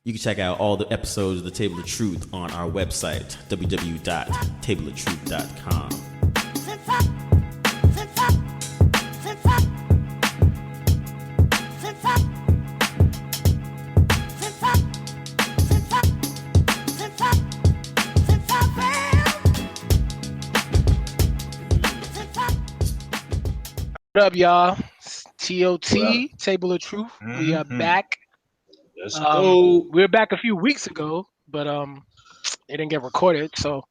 You can check out all the episodes of The Table of Truth on our website, www.tableoftruth.com. What up, y'all? It's TOT, Table of Truth. We are back. Let's go. We were back a few weeks ago, but it didn't get recorded, so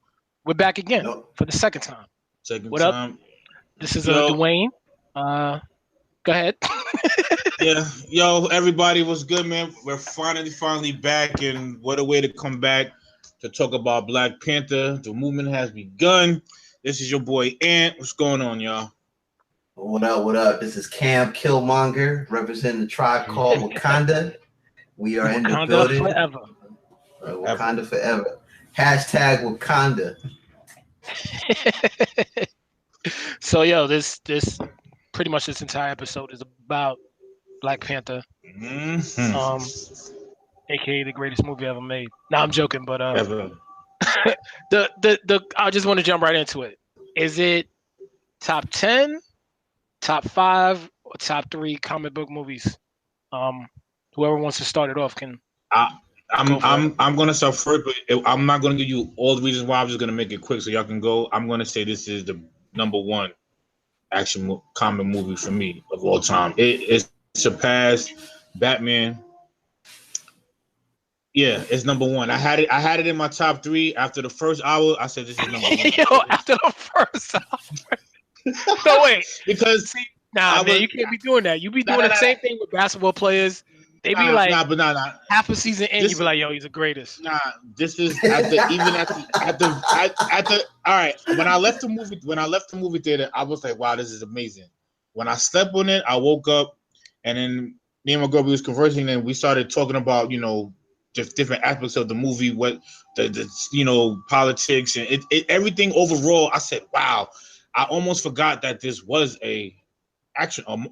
we're back again for the second time. What up? This is Dwayne. Go ahead. Yo, everybody, what's good, man? We're finally back, and what a way to come back to talk about Black Panther. The movement has begun. This is your boy Ant. What's going on, y'all? What up? This is Cam Killmonger, representing the tribe called Wakanda. We are in the building. Forever. Wakanda forever. Hashtag Wakanda. So, yo, this pretty much this entire episode is about Black Panther, aka the greatest movie ever made. Nah, I'm joking, but ever. I just want to jump right into it. Is it top 10? Top 5 or top 3 comic book movies? Whoever wants to start it off can. I'm gonna start first, but I'm not gonna give you all the reasons why. I'm just gonna make it quick so y'all can go. I'm gonna say this is the number 1 action comic movie for me of all time. It surpassed Batman. Yeah, it's number 1. I had it in my top 3 after the first hour. I said this is number 1. Yo, after the first hour. No, wait. Because man, you can't be doing that. You be doing the same thing with basketball players. They be half a season in, you be like, yo, he's the greatest. This is after all right. When I left the movie theater, I was like, wow, this is amazing. When I slept on it, I woke up and then me and my girl, we was conversing and we started talking about, just different aspects of the movie, what the politics and it everything overall. I said, wow. I almost forgot that this was a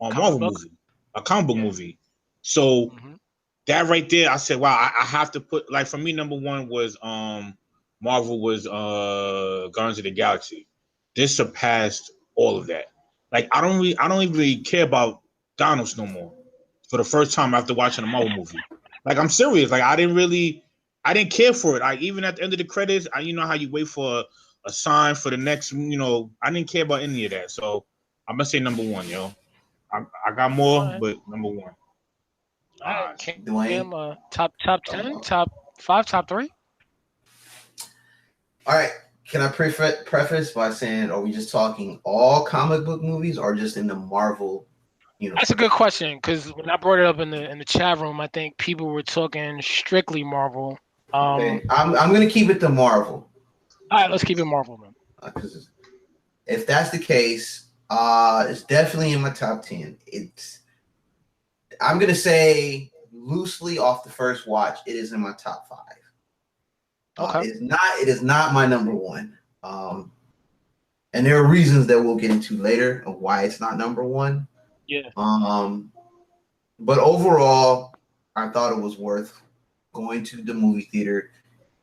Marvel movie, a comic book movie. So that right there, I said, wow, I have to put, like, for me, number 1 was Marvel was Guardians of the Galaxy. This surpassed all of that. Like, I don't even really care about Thanos no more for the first time after watching a Marvel movie. Like, I'm serious. Like, I didn't care for it. Like, even at the end of the credits, you know how you wait for a sign for the next, I didn't care about any of that. So I'm gonna say number 1, yo. I got more, but number 1. All right, Dwayne, top 10, top 5, top 3. All right. Can I preface by saying, are we just talking all comic book movies or just in the Marvel universe? That's a good question, because when I brought it up in the chat room, I think people were talking strictly Marvel. Okay. I'm gonna keep it to Marvel. All right, let's keep it Marvel, man. Because if that's the case, it's definitely in my top 10. I'm gonna say loosely off the first watch, it is in my top 5. Okay. It is not my number 1. And there are reasons that we'll get into later of why it's not number 1. Yeah. But overall, I thought it was worth going to the movie theater,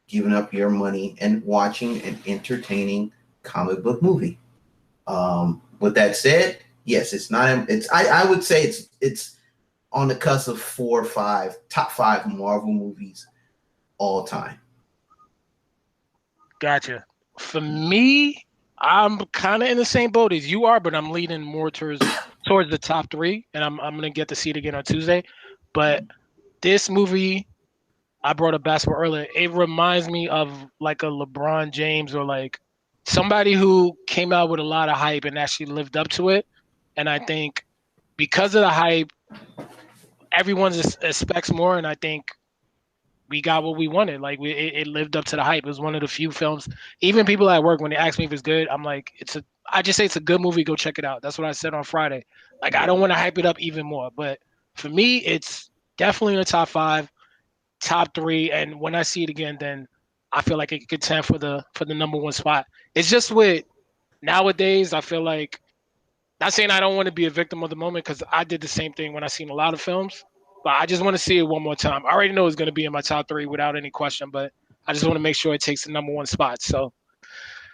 giving up your money and watching an entertaining comic book movie. With that said, yes, it's not. I would say it's on the cusp of 4 or 5 top 5 Marvel movies all time. Gotcha. For me, I'm kind of in the same boat as you are, but I'm leaning more towards the top 3, and I'm gonna get to see it again on Tuesday. But this movie, I brought up basketball earlier. It reminds me of like a LeBron James or like somebody who came out with a lot of hype and actually lived up to it. And I think because of the hype, everyone expects more. And I think we got what we wanted. Like it lived up to the hype. It was one of the few films. Even people at work, when they ask me if it's good, I'm like, I just say it's a good movie. Go check it out. That's what I said on Friday. Like, I don't want to hype it up even more. But for me, it's definitely in the top 5. Top 3, and when I see it again, then I feel like it could contend for the number 1 spot. It's just with nowadays, I feel like, not saying I don't want to be a victim of the moment, because I did the same thing when I seen a lot of films, But I just want to see it one more time. I already know it's going to be in my top 3 without any question, but I just want to make sure it takes the number 1 spot. So,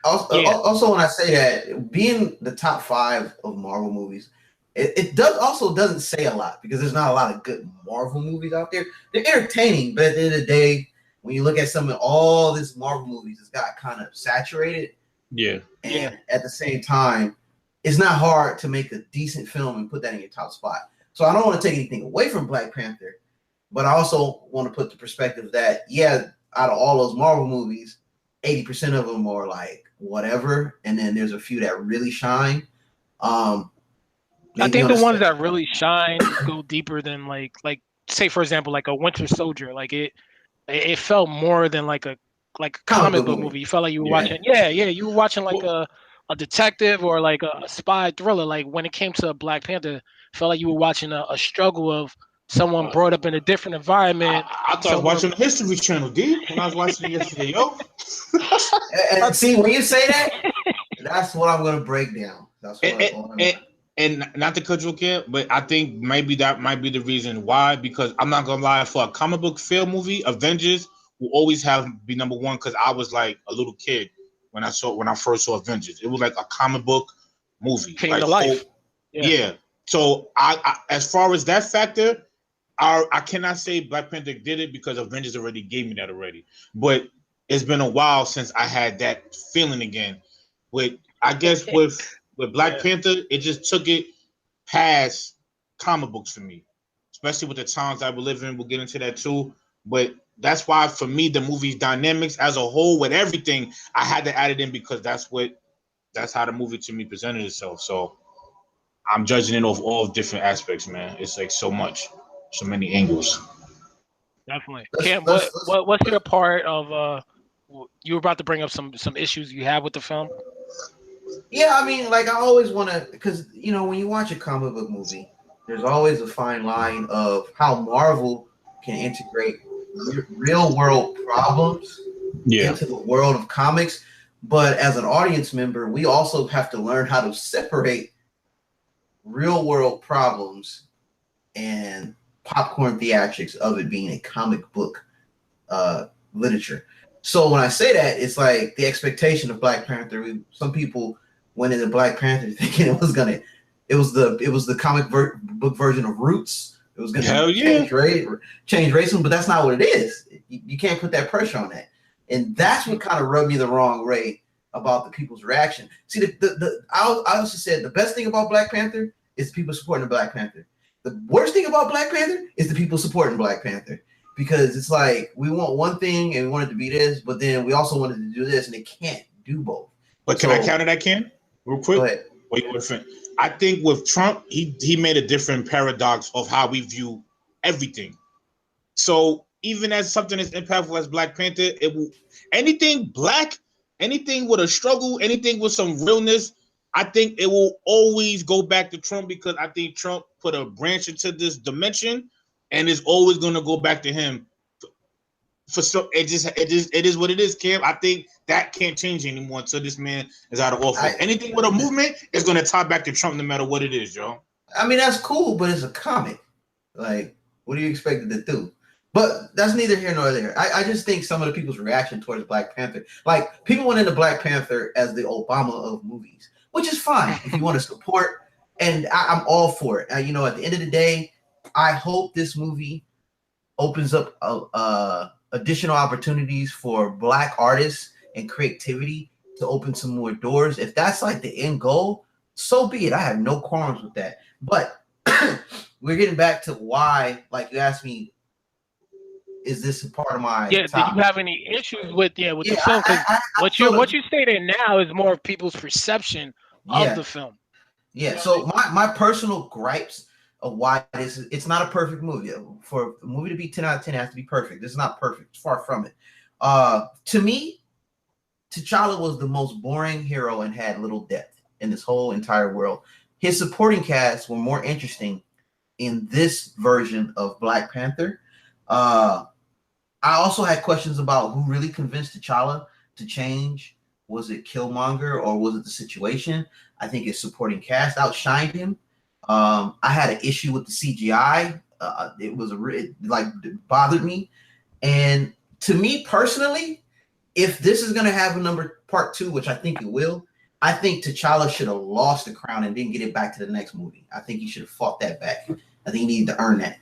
Also, when I say that, being the top 5 of Marvel movies, it doesn't say a lot because there's not a lot of good Marvel movies out there. They're entertaining, but at the end of the day, when you look at some of all these Marvel movies, it's got kind of saturated. Yeah. And at the same time, it's not hard to make a decent film and put that in your top spot. So I don't want to take anything away from Black Panther, but I also want to put the perspective that, out of all those Marvel movies, 80% of them are like whatever, and then there's a few that really shine. I think the ones that really shine go deeper than like say for example like a Winter Soldier. Like it felt more than like a comic book movie. You felt like you were watching you were watching like a detective or like a spy thriller. Like when it came to Black Panther, felt like you were watching a struggle of someone brought up in a different environment. I thought I was watching the History Channel, dude, when I was watching it yesterday, yo. and see, when you say that, that's what I'm going to break down. That's what and not to cut you again, but I think maybe that might be the reason why. Because I'm not gonna lie, for a comic book film movie, Avengers will always be number 1. Because I was like a little kid when I first saw Avengers. It was like a comic book movie, came like to life. Yeah. So I as far as that factor, I cannot say Black Panther did it because Avengers already gave me that already. But it's been a while since I had that feeling again. With Black Panther, it just took it past comic books for me, especially with the times that we live in. We'll get into that too. But that's why, for me, the movie's dynamics as a whole, with everything, I had to add it in because that's how the movie to me presented itself. So I'm judging it off all different aspects, man. It's like so many angles. Definitely. Cam, what's your part of you were about to bring up some issues you have with the film? Yeah, I mean, like I always want to, because when you watch a comic book movie, there's always a fine line of how Marvel can integrate real world problems into the world of comics. But as an audience member, we also have to learn how to separate real world problems and popcorn theatrics of it being a comic book literature. So when I say that, it's like the expectation of Black Panther. Some people went into Black Panther thinking it was the comic book version of Roots. It was going to change racism, but that's not what it is. You can't put that pressure on that, and that's what kind of rubbed me the wrong way about the people's reaction. See, I also said the best thing about Black Panther is people supporting the Black Panther. The worst thing about Black Panther is the people supporting Black Panther. Because it's like we want one thing and we want it to be this, but then we also wanted to do this, and they can't do both. But can I counter that, Ken? Real quick? Go ahead. Wait. I think with Trump, he made a different paradox of how we view everything. So even as something as impactful as Black Panther, anything black, anything with a struggle, anything with some realness, I think it will always go back to Trump, because I think Trump put a branch into this dimension. And it's always going to go back to him. It is what it is, Cam. I think that can't change anymore until this man is out of office. Anything with a movement is going to tie back to Trump, no matter what it is, yo. I mean, that's cool, but it's a comic. Like, what do you expect it to do? But that's neither here nor there. I just think some of the people's reaction towards Black Panther, like people went into Black Panther as the Obama of movies, which is fine if you want to support. And I'm all for it. At the end of the day, I hope this movie opens up additional opportunities for Black artists and creativity to open some more doors. If that's like the end goal, so be it. I have no qualms with that. But we're getting back to why, like you asked me, is this a part of my do you have any issues with the film? Because what you stated now is more of people's perception of the film. Yeah. So my personal gripes of why it's not a perfect movie. For a movie to be 10 out of 10, it has to be perfect. It's not perfect. It's far from it. To me, T'Challa was the most boring hero and had little depth in this whole entire world. His supporting cast were more interesting in this version of Black Panther. I also had questions about who really convinced T'Challa to change. Was it Killmonger or was it the situation? I think his supporting cast outshined him. I had an issue with the CGI It was it bothered me. And to me personally, if this is gonna have a part 2, which I think it will, I think T'Challa should have lost the crown and didn't get it back to the next movie. I think he should have fought that back. I think he needed to earn that,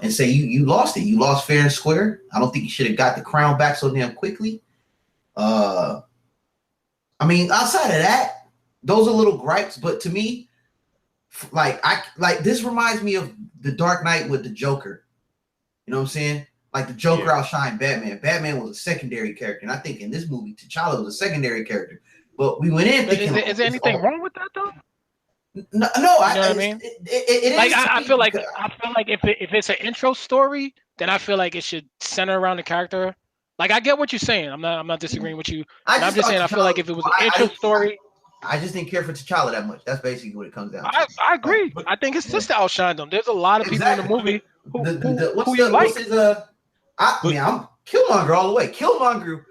and say you lost it. You lost fair and square. I don't think you should have got the crown back so damn quickly. I mean, outside of that, those are little gripes, but to me, this reminds me of the Dark Knight with the Joker. You know what I'm saying? Like the Joker outshined Batman. Batman was a secondary character, and I think in this movie, T'Challa was a secondary character. But we went in thinking, is there anything wrong with that though? No, you know what I mean? It like is. I feel like if it's an intro story, then I feel like it should center around the character. Like I get what you're saying. I'm not disagreeing with you. I'm just saying I feel like if it was an intro story. I just didn't care for T'Challa that much. That's basically what it comes down to. I agree. I think his sister outshined him. There's a lot of people in the movie who you like. I'm Killmonger all the way. Killmonger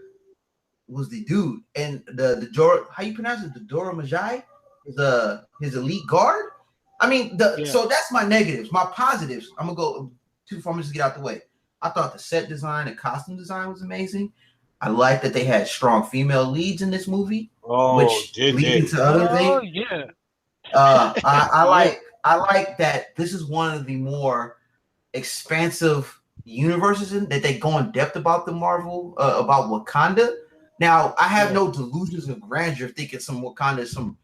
was the dude, and the Dora, how you pronounce it? The Dora Majai is his elite guard. I mean, so that's my negatives. My positives, I'm gonna go too far. I'm just get out the way. I thought the set design and costume design was amazing. I like that they had strong female leads in this movie, which leads to other things. Oh yeah. I like that this is one of the more expansive universes that they go in depth about the Marvel about Wakanda. Now, I have no delusions of grandeur thinking some Wakanda is some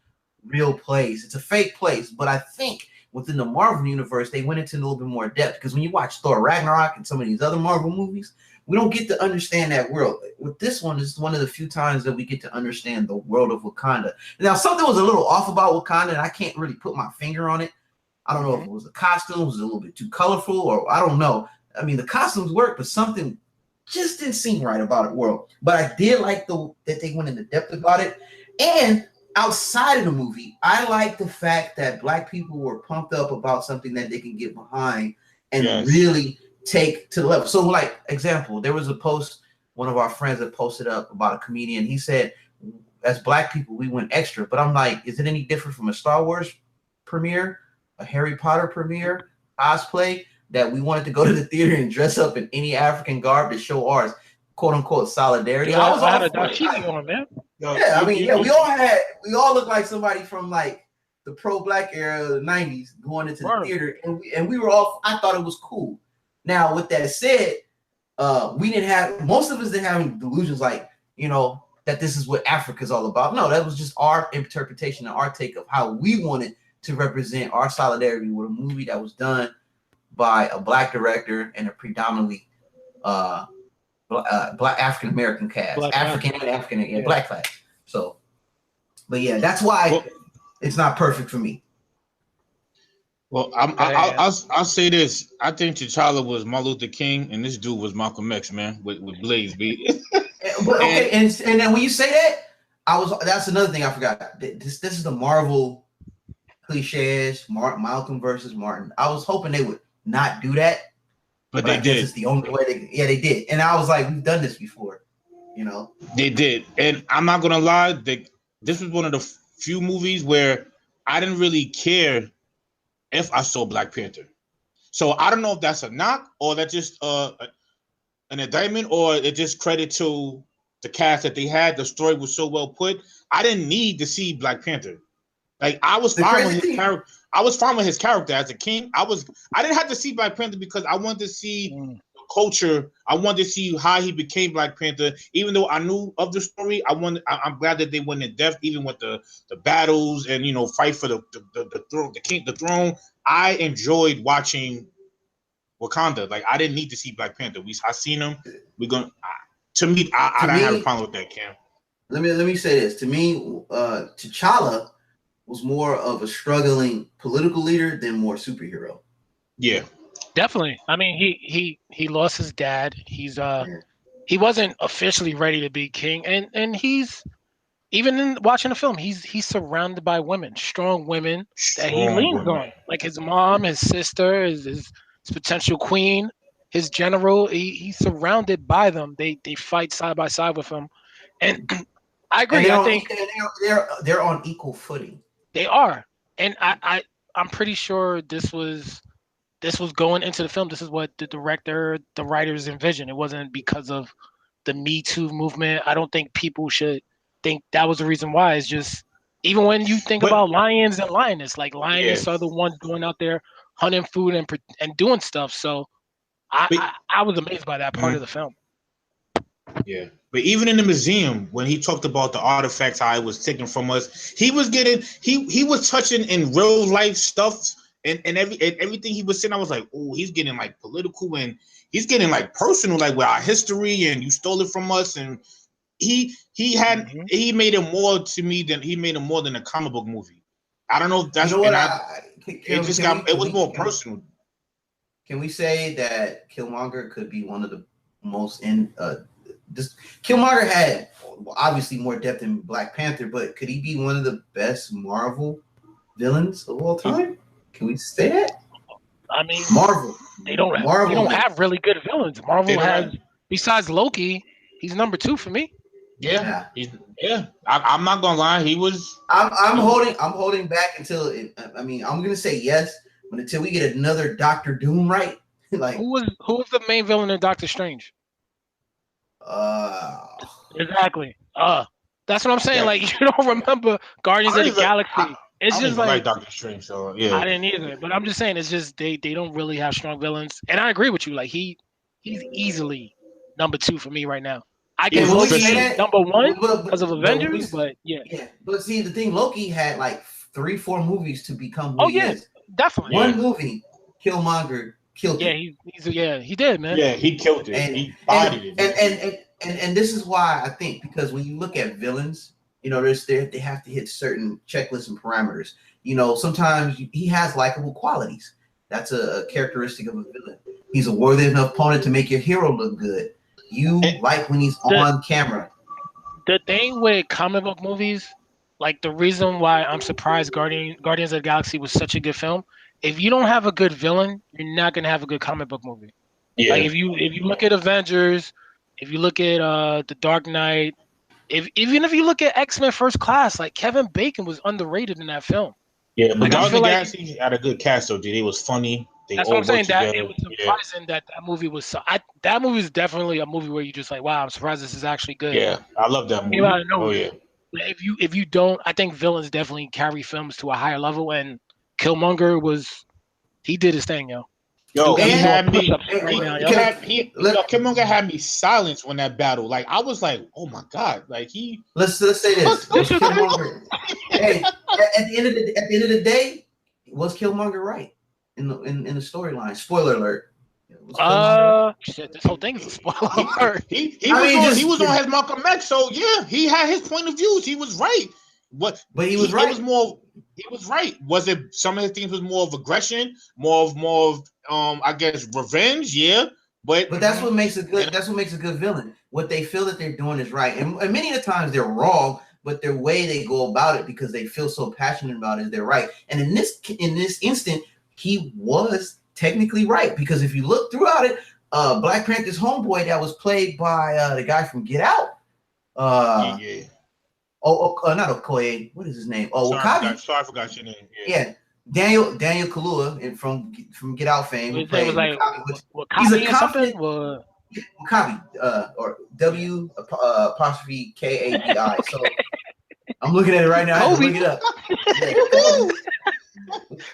real place. It's a fake place, but I think within the Marvel universe, they went into a little bit more depth because when you watch Thor Ragnarok and some of these other Marvel movies, we don't get to understand that world. With this one, this is one of the few times that we get to understand the world of Wakanda. Now, something was a little off about Wakanda, and I can't really put my finger on it. I don't know if it was the costumes, was a little bit too colorful, or I don't know. I mean, the costumes work, but something just didn't seem right about it world. But I did like that they went into depth about it. And outside of the movie, I like the fact that Black people were pumped up about something that they can get behind and really take to the level. So, like, example, there was a post one of our friends had posted up about a comedian. He said, as Black people, we went extra. But I'm like, is it any different from a Star Wars premiere, a Harry Potter premiere, cosplay, that we wanted to go to the theater and dress up in any African garb to show ours quote unquote solidarity? I was all for it. On, man. We all look like somebody from like the pro-Black era of the 90s going into the theater, and we were all, I thought it was cool. Now, with that said, most of us didn't have any delusions like, that this is what Africa's all about. No, that was just our interpretation and our take of how we wanted to represent our solidarity with a movie that was done by a Black director and a predominantly Black African American cast, Black class. So, but yeah, that's why it's not perfect for me. Well, I'll say this. I think T'Challa was Martin Luther King, and this dude was Malcolm X, man, with Blaze B. and then when you say that, that's another thing I forgot. This is the Marvel cliches, Malcolm versus Martin. I was hoping they would not do that, but they did. It's the only way they did. And I was like, we've done this before, They did, and I'm not gonna lie. This was one of the few movies where I didn't really care if I saw Black Panther. So I don't know if that's a knock or that's just an indictment, or it just credit to the cast that they had. The story was so well put. I didn't need to see Black Panther. Like I was fine with his character. I was fine with his character as a king. I didn't have to see Black Panther because I wanted to see the culture. I wanted to see how he became Black Panther. Even though I knew of the story, I'm glad that they went in depth, even with the battles and fight for the throne, the throne. I enjoyed watching Wakanda. Like I didn't need to see Black Panther. I seen him. To me, I don't have a problem with that, Cam. Let me say this. To me, T'Challa was more of a struggling political leader than more superhero. Yeah, definitely. I mean, he lost his dad. He wasn't officially ready to be king, and he's even in watching the film, he's surrounded by women, strong women that he leans on, like his mom, his sister, his potential queen, his general. He's surrounded by them. They fight side by side with him, and I agree. I think they're on equal footing. They are, and I'm pretty sure this was this was going into the film. This is what the director, the writers envisioned. It wasn't because of the Me Too movement. I don't think people should think that was the reason why. It's just even when you think But about lions and lioness, like yeah, lioness are the ones going out there hunting food and doing stuff. So I, but I I was amazed by that part of mhm, the film. yeah. But even in the museum, when he talked about the artifacts, how it was taken from us, he was getting he was touching in real life stuff, and everything he was saying. I was like, oh, he's getting like political and he's getting like personal, like with our history, and you stole it from us, and Hmm. he made it more to me than he made it more than a comic book movie. I don't know if You that's know what? and I it Can, just can we got it can was we more can we personal. can we say that Killmonger could be one of the most in this Killmonger had obviously more depth than Black Panther, but could he be one of the best Marvel villains of all time? Can we say that? I mean, Marvel, they Marvel don't villain. have really good villains. They Marvel don't has have besides Loki, he's number 2 for me. yeah Yeah, he's yeah. I'm not gonna lie, I'm he was holding back until I mean I'm gonna say yes, but until we get another Doctor Doom right, like Who was the main villain in Doctor Strange? uh Exactly. That's what I'm saying. that Like you don't remember I Guardians of don't the even Galaxy. It's I don't just even like like Doctor Strange. So yeah, I didn't either. But I'm just saying it's just they don't really have strong villains. And I agree with you. Like he's easily number 2 for me right now. I he give and was when we Loki say official. that, number 1 because of but when we Avengers, but yeah. yeah, but see the thing, Loki had like 3-4 movies to become who Oh he yeah, is. definitely. Yeah, One movie, Killmonger killed Yeah, it, yeah, he did, man. yeah, he killed it. and He and bodied it, and man. and and this is why I think because when you look at villains, you know, they have to hit certain checklists and parameters. You know, sometimes he has likable qualities. That's a characteristic of a villain. He's a worthy enough opponent to make your hero look good. You And, like when he's The on camera. the thing with comic book movies, like the reason why I'm surprised Guardians of the Galaxy was such a good film, if you don't have a good villain, you're not gonna have a good comic book movie. Like yeah, if you look at Avengers, if you look at the Dark Knight, if even if you look at X-Men First Class, like Kevin Bacon was underrated in that film. yeah. But Like I Guardians of feel the like Galaxy had a good cast though, dude. It was funny. They that's what I'm all worked saying. That it together. was Yeah, surprising that movie was so. That movie is definitely a movie where you just like, wow, I'm surprised this is actually good. yeah. I love that Came out movie. of Oh nowhere. yeah. If you don't, I think villains definitely carry films to a higher level. And Killmonger he did his thing, yo. Yo, Dude got he me doing had me. push-ups right now, He yo. had he. Yo, Killmonger had me silenced when that battle. Like I was like, oh my god, like he. Let's say this: was Killmonger? Hey, at the end of the day, was Killmonger right in the storyline? Spoiler alert: was Killmonger right? Shit, this whole thing is a spoiler he alert. he I was mean, on just his Malcolm X, so yeah, he had his point of views. He was right. What but he he was it was right. more he was right. Was it some of his things was more of aggression, more of I guess revenge, yeah. But But that's what makes a good. and, That's what makes a good villain. What they feel that they're doing is right, and many of the times they're wrong. But their way they go about it because they feel so passionate about it is they're right. And in this instant, he was technically right because if you look throughout it, Black Panther's homeboy that was played by the guy from Get Out. yeah, Uh, yeah. Not Okoye. What is his name? Oh, Wakabi. Sorry, I forgot your name. Yeah. Yeah, Daniel Kaluuya, and from Get Out fame, who It was played like Wakabi. Which what he's a copy or something? confident Wakabi, or W apostrophe Kabi. So I'm looking at it right now. I had to Kobe. look it up.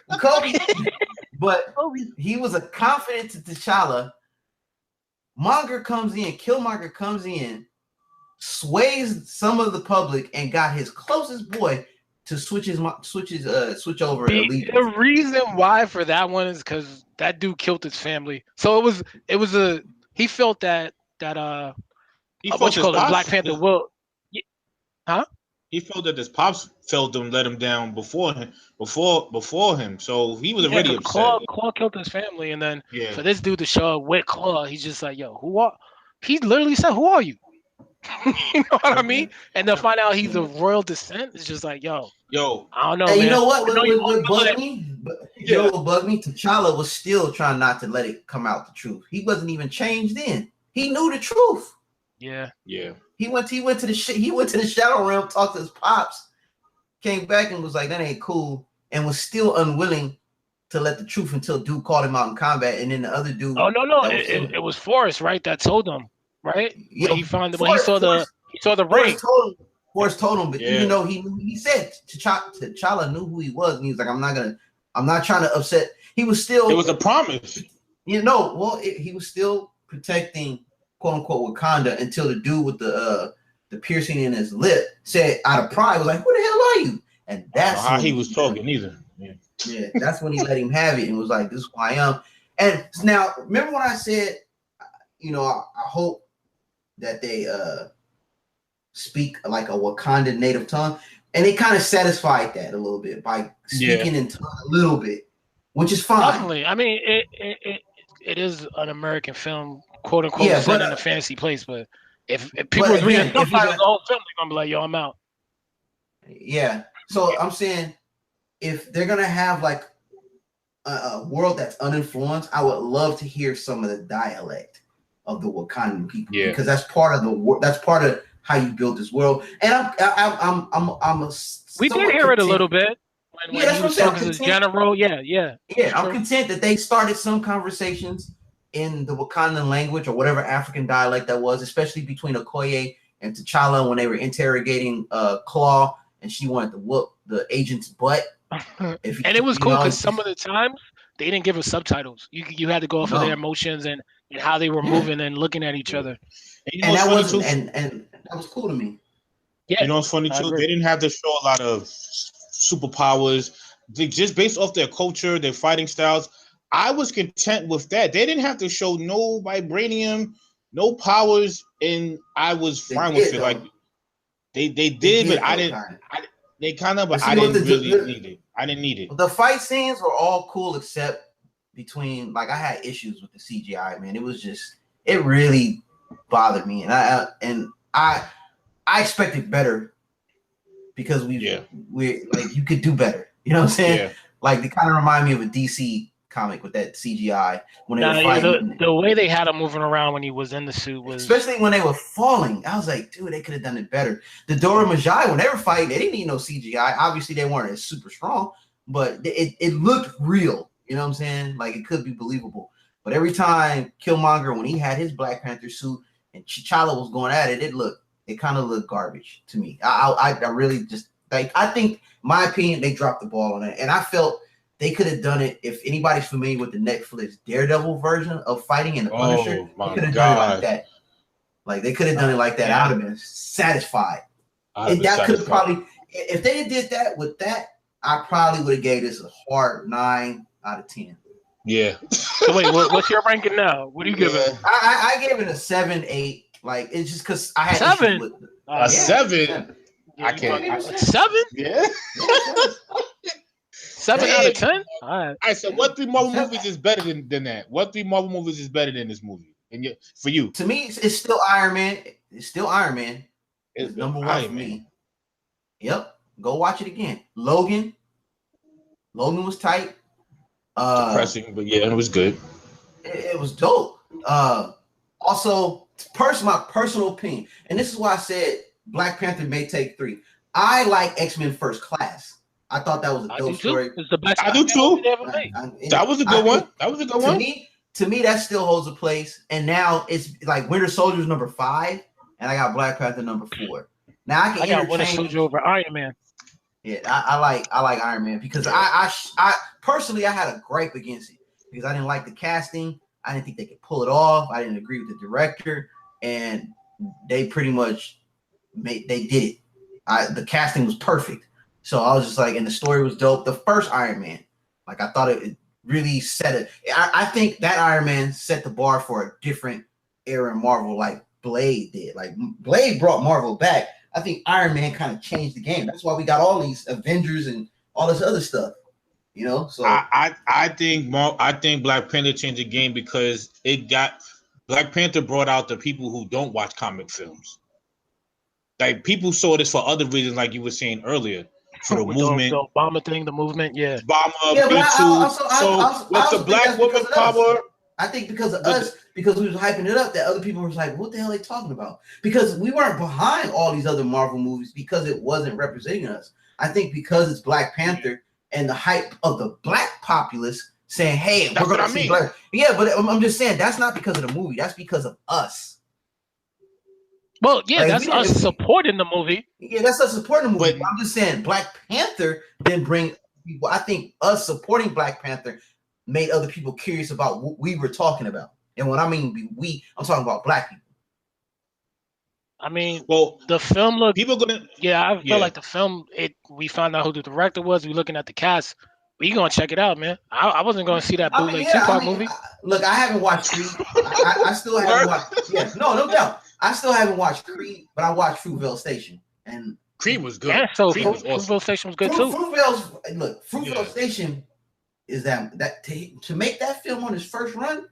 Yeah, Kobe. But he was a confident to T'Challa. Killmonger comes in, sways some of the public, and got his closest boy to switch over allegiance. The reason why for that one is because that dude killed his family. So it was he felt that He what felt you his call it, Black pops. Panther will, huh? He felt that his pops felt him, let him down before him. So he was Yeah, already because upset. Claw killed his family, and then Yeah, for this dude to show up with Claw, he's just like, yo, who are? He literally said, "Who are you?" You know what I mean? And to find out he's of royal descent, it's just like, yo, yo, I don't know, And you man. know what? I know you What look bugged good. me? You know Yeah, what bugged me? T'Challa was still trying not to let it come out the truth. He wasn't even changed in. He knew the truth. yeah. yeah. He went to the shadow realm, talked to his pops, came back and was like, "That ain't cool," and was still unwilling to let the truth until dude called him out in combat, and then the other dude. Oh no, that was it was Forrest, right? That told him, right? you When know, when he saw the ring. Forrest told him, but Yeah. even though he said T'Challa knew who he was, and he was like, I'm not trying to upset. He was still. It was a promise. You know, well, he was still protecting quote unquote Wakanda until the dude with the piercing in his lip said out of pride was like, "Who the hell are you?" And that's how he was talking either. Yeah, that's when he let him have it and was like, "This is who I am." And now, remember when I said, you know, I hope that they speak like a Wakandan native tongue, and they kind of satisfied that a little bit by speaking in tongue a little bit, which is fine. Definitely. I mean, it is an American film, quote unquote, set in a fantasy place. But if people was reading subtitles the whole film, they're gonna be like, "Yo, I'm out." Yeah. So I'm saying, if they're gonna have like a world that's uninfluenced, I would love to hear some of the dialect of the Wakandan people, because that's part of how you build this world. And we did hear it a little bit. When he was talking to the general, yeah. I'm content that they started some conversations in the Wakandan language or whatever African dialect that was, especially between Okoye and T'Challa when they were interrogating Claw, and she wanted to whoop the agent's butt. And it was cool because some of the times they didn't give us subtitles. You had to go off of their emotions and how they were moving and looking at each other. And that was and that was cool to me. Yeah, you know what's funny too? They didn't have to show a lot of superpowers. They just based off their culture, their fighting styles. I was content with that. They didn't have to show no vibranium, no powers, and I was fine with it. Like they did, but I didn't. They kind of, but I didn't really need it. I didn't need it. The fight scenes were all cool except between, like, I had issues with the CGI, man. It was just, it really bothered me, and I expected better because we like, you could do better. You know what I'm saying? Yeah. Like, they kind of remind me of a DC comic with that CGI when they were fighting. The way they had him moving around when he was in the suit was, especially when they were falling. I was like, dude, they could have done it better. The Dora Milaje, when they were fighting, they didn't need no CGI. Obviously, they weren't as super strong, but it looked real. You know what I'm saying? Like, it could be believable. But every time Killmonger, when he had his Black Panther suit and T'Challa was going at it, it kind of looked garbage to me. I really just, like, I think, my opinion, they dropped the ball on it, and I felt they could have done it. If anybody's familiar with the Netflix Daredevil version of fighting and the Punisher, they could have done it like that. Like, they could have done it like that. I would have been satisfied. And that could have probably, if they did that with that, I probably would have gave this a hard 9 out of 10. Yeah. So wait, what's your ranking now? What do you give it? I gave it a 7, 8. Like, it's just because I had 7. With a 7. Yeah, I can't. 7? Yeah. 7 out of 10. All right. So what 3 Marvel movies is better than that? What 3 Marvel movies is better than this movie? And for you, to me, it's still Iron Man. It's still Iron Man. It's number 1 for me. Yep. Go watch it again. Logan was tight. Depressing, but yeah, it was good. It was dope. Also, my personal opinion, and this is why I said Black Panther may take 3. I like X-Men First Class. I thought that was a dope story. It's the best. I do too. That was a good one. That was a good one. To me, that still holds a place. And now it's like Winter Soldier's number 5, and I got Black Panther number 4. Now I got Winter Soldier over Iron Man. Yeah, I like Iron Man because I personally I had a gripe against it because I didn't like the casting. I didn't think they could pull it off. I didn't agree with the director, and they pretty much did it. The casting was perfect, so I was just like, and the story was dope. The first Iron Man, like, I thought it really set it. I think that Iron Man set the bar for a different era in Marvel, like Blade did. Like, Blade brought Marvel back. I think Iron Man kind of changed the game. That's why we got all these Avengers and all this other stuff, you know. So I think Black Panther changed the game because Black Panther brought out the people who don't watch comic films. Like, people saw this for other reasons, like you were saying earlier, for the movement, the Obama thing, the movement, yeah. Obama, Me Too. What's the Black woman power? I think because of us, because we was hyping it up, that other people were like, what the hell are they talking about? Because we weren't behind all these other Marvel movies because it wasn't representing us. I think because it's Black Panther and the hype of the black populace saying, "Hey, That's we're going what to I see mean. Black." Yeah, but I'm just saying that's not because of the movie. That's because of us. Well, yeah, Like, that's us supporting the movie. Yeah, that's us supporting the movie. But- But I'm just saying Black Panther didn't bring people. I think us supporting Black Panther made other people curious about what we were talking about. And when I mean we, I'm talking about black people. I mean, Well, the film looked. people gonna. Yeah, I Yeah. felt like the film. We found out who the director was. We looking at the cast. We gonna check it out, man. I wasn't gonna see that bootleg Tupac movie. Look, I haven't watched Creed. I still haven't watched. Yeah, no doubt. I still haven't watched Creed, but I watched Fruitvale Station, and Creed was good. Yeah, so Creed was awesome. Fruitvale Station was good too. Fruitvale Station is that to make that film on his first run.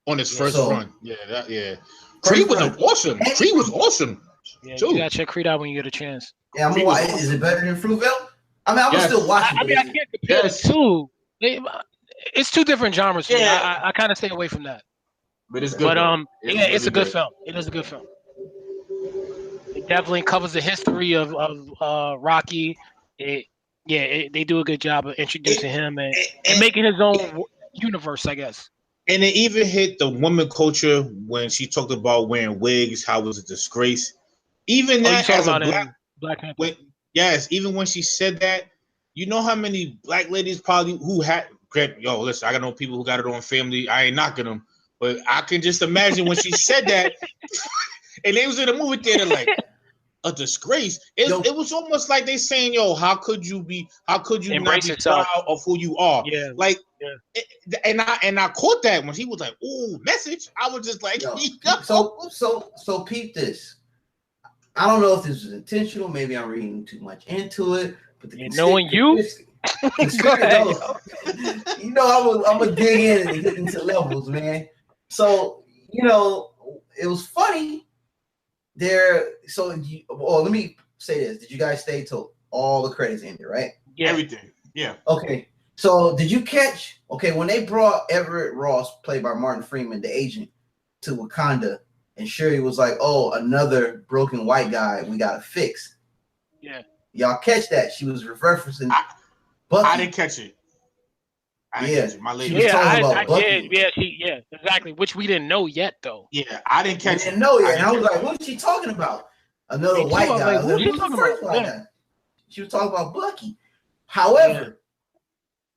On his first run, yeah. Creed was awesome. Creed was awesome. Yeah, too. you gotta check Creed out when you get a chance. Yeah, I'm gonna watch. Is it better than Fruitvale? I mean, I'm still watching. I can't compare the two. It's two different genres. For me. Yeah. I kind of stay away from that. But it's good. But it's a good film. It is a good film. It definitely covers the history of Rocky. They do a good job of introducing him and making his own universe, I guess. And it even hit the woman culture when she talked about wearing wigs, how it was a disgrace. Even that as a Black Panther. Even when she said that, you know how many black ladies probably who had listen, I got no people who got it on family. I ain't knocking them, but I can just imagine when she said that, and they was in the movie theater like a disgrace. It was almost like they saying, "Yo, how could you Embrace not be yourself. proud of who you are?" Yeah, And I caught that when he was like, "Ooh, message." I was just like, So peep this. I don't know if this was intentional. Maybe I'm reading too much into it. But knowing you, go ahead, you know, I'm gonna dig in and get into levels, man. So it was funny there. So let me say this: did you guys stay till all the credits ended? Right? Yeah. Everything. Yeah. Okay. So did you catch? Okay, when they brought Everett Ross, played by Martin Freeman, the agent, to Wakanda, and Shuri was like, "Oh, another broken white guy we gotta fix." Yeah. Y'all catch that? She was referencing. I didn't catch it. I didn't catch it. My lady. Yeah, exactly. Which we didn't know yet, though. Yeah, I didn't catch it. Didn't know yet. And I was like, "What is she talking about? Another white guy?" Like, who's she talking about? Guy. She was talking about Bucky. However,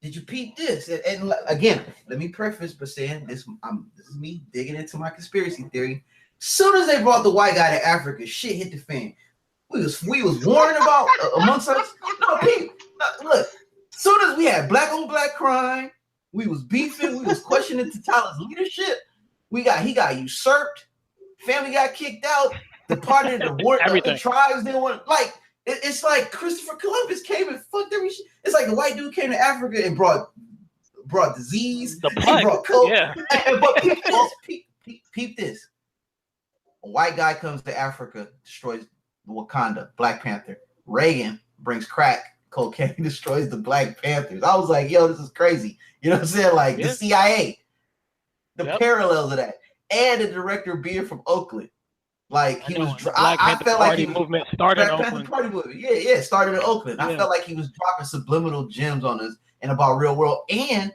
did you peep this? And again, let me preface by saying this: this is me digging into my conspiracy theory. Soon as they brought the white guy to Africa, shit hit the fan. We was warned about amongst us. No, Pete, look. Soon as we had black on black crime, we was beefing. We was questioning T'Challa's leadership. He got usurped. Family got kicked out. The party, the tribes didn't want. Like it's like Christopher Columbus came and fucked every shit. It's like the white dude came to Africa and brought disease. The plague. Brought coke. Yeah. But peep this. A white guy comes to Africa, destroys Wakanda, Black Panther. Reagan brings crack, cocaine, destroys the Black Panthers. I was like, yo, this is crazy. You know what I'm saying? Like the CIA, the parallels of that. And the director being from Oakland. Like he was I felt like he movement started in Oakland. Party movement. Yeah, started in Oakland. I felt like he was dropping subliminal gems on us and about real world. And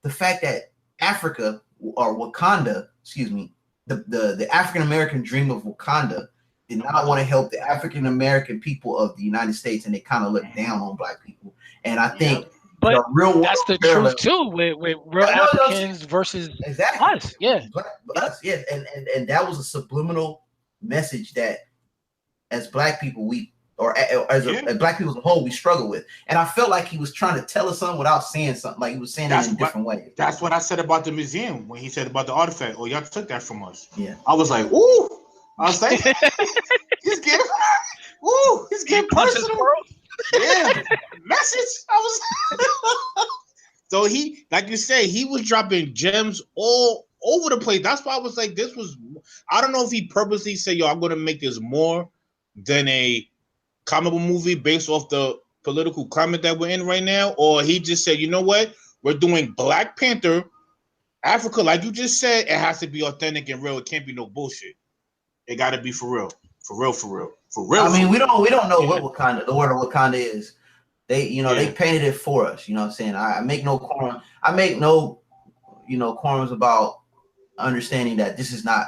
the fact that Africa or Wakanda, the African American dream of Wakanda did not want to help the African American people of the United States, and they kind of looked down on black people. And I think but the real that's the truth too, with real Africans versus us. Yeah. Us, yeah. And that was a subliminal message that as black people as black people as a whole we struggle with. And I felt like he was trying to tell us something without saying something. Like he was saying it in a different way. That's what I said about the museum when he said about the artifact. Oh, y'all took that from us. Yeah. I was like, ooh. I was like, he's getting personal. Yeah, message. I was so he, like you say, he was dropping gems all over the place. That's why I was like, I don't know if he purposely said, yo, I'm gonna make this more than a comic book movie based off the political climate that we're in right now, or he just said, you know what, we're doing Black Panther, Africa, like you just said, it has to be authentic and real. It can't be no bullshit. It got to be for real. I mean, we don't know what Wakanda, the word of Wakanda is. They painted it for us. You know what I'm saying? I make no qualms. I make no, qualms about understanding that this is not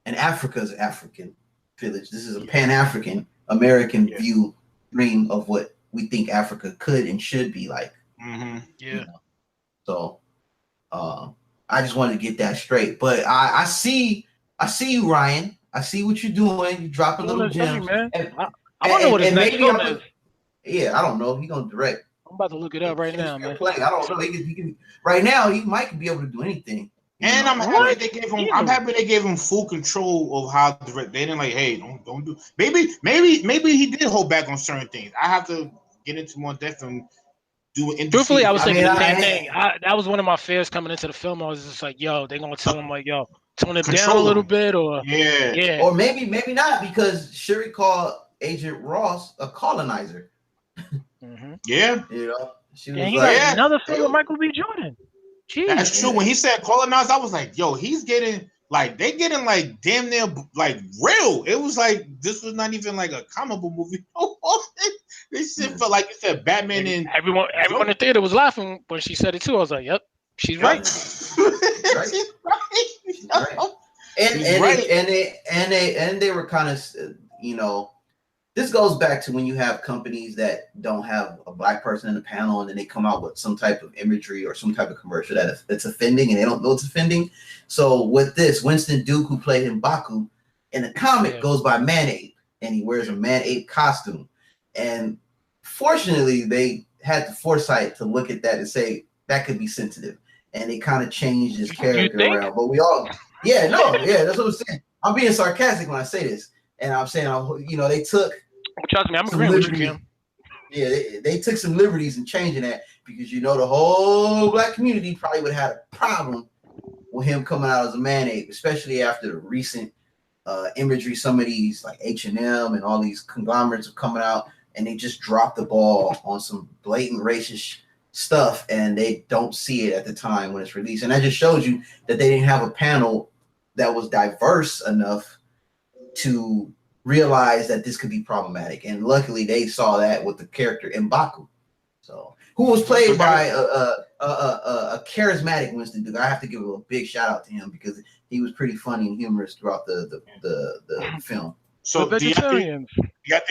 an Africa's African village. This is a Pan-African American view dream of what we think Africa could and should be like. Mm-hmm. Yeah. So I just wanted to get that straight. But I see you, Ryan. I see what you're doing. You dropping little gems. Man. I wonder what his next film is. Yeah, I don't know. He's gonna direct. I'm about to look it up right now, man. I don't know. He can right now. He might be able to do anything. And I'm happy they gave him. I'm happy they gave him full control of how to direct. They didn't like, hey, don't do. Maybe he did hold back on certain things. I have to get into more depth and do it. Truthfully, I was thinking the same thing. That was one of my fears coming into the film. I was just like, yo, they're gonna tell him like, yo, tone it down a little bit, or or maybe not, because Shuri called Agent Ross a colonizer. Mm-hmm. Yeah, she was another film with Michael B. Jordan. Jeez. That's true. When he said colonize, I was like, yo, he's getting like like damn near like real. It was like this was not even like a comic book movie. This shit felt like you said Batman and everyone in the theater was laughing when she said it too. I was like, yep, she's right. She's right. And they were kind of this goes back to when you have companies that don't have a black person in the panel, and then they come out with some type of imagery or some type of commercial that's offending, and they don't know it's offending. So with this, Winston Duke, who played M'Baku in the comic, goes by Man-Ape, and he wears a Man-Ape costume. And fortunately, they had the foresight to look at that and say that could be sensitive, and they kind of changed his character around. But that's what I'm saying. I'm being sarcastic when I say this, and I'm saying, they took. Trust me, I'm agreeing with you, Kim. Yeah, they took some liberties in changing that, because the whole black community probably would have had a problem with him coming out as a Man-Ape, especially after the recent imagery. Some of these like H&M and all these conglomerates are coming out, and they just dropped the ball on some blatant racist stuff, and they don't see it at the time when it's released. And that just shows you that they didn't have a panel that was diverse enough to realize that this could be problematic, and luckily they saw that with the character M'Baku, who was played by a charismatic Winston Duke. I have to give a big shout out to him, because he was pretty funny and humorous throughout the film. So do you think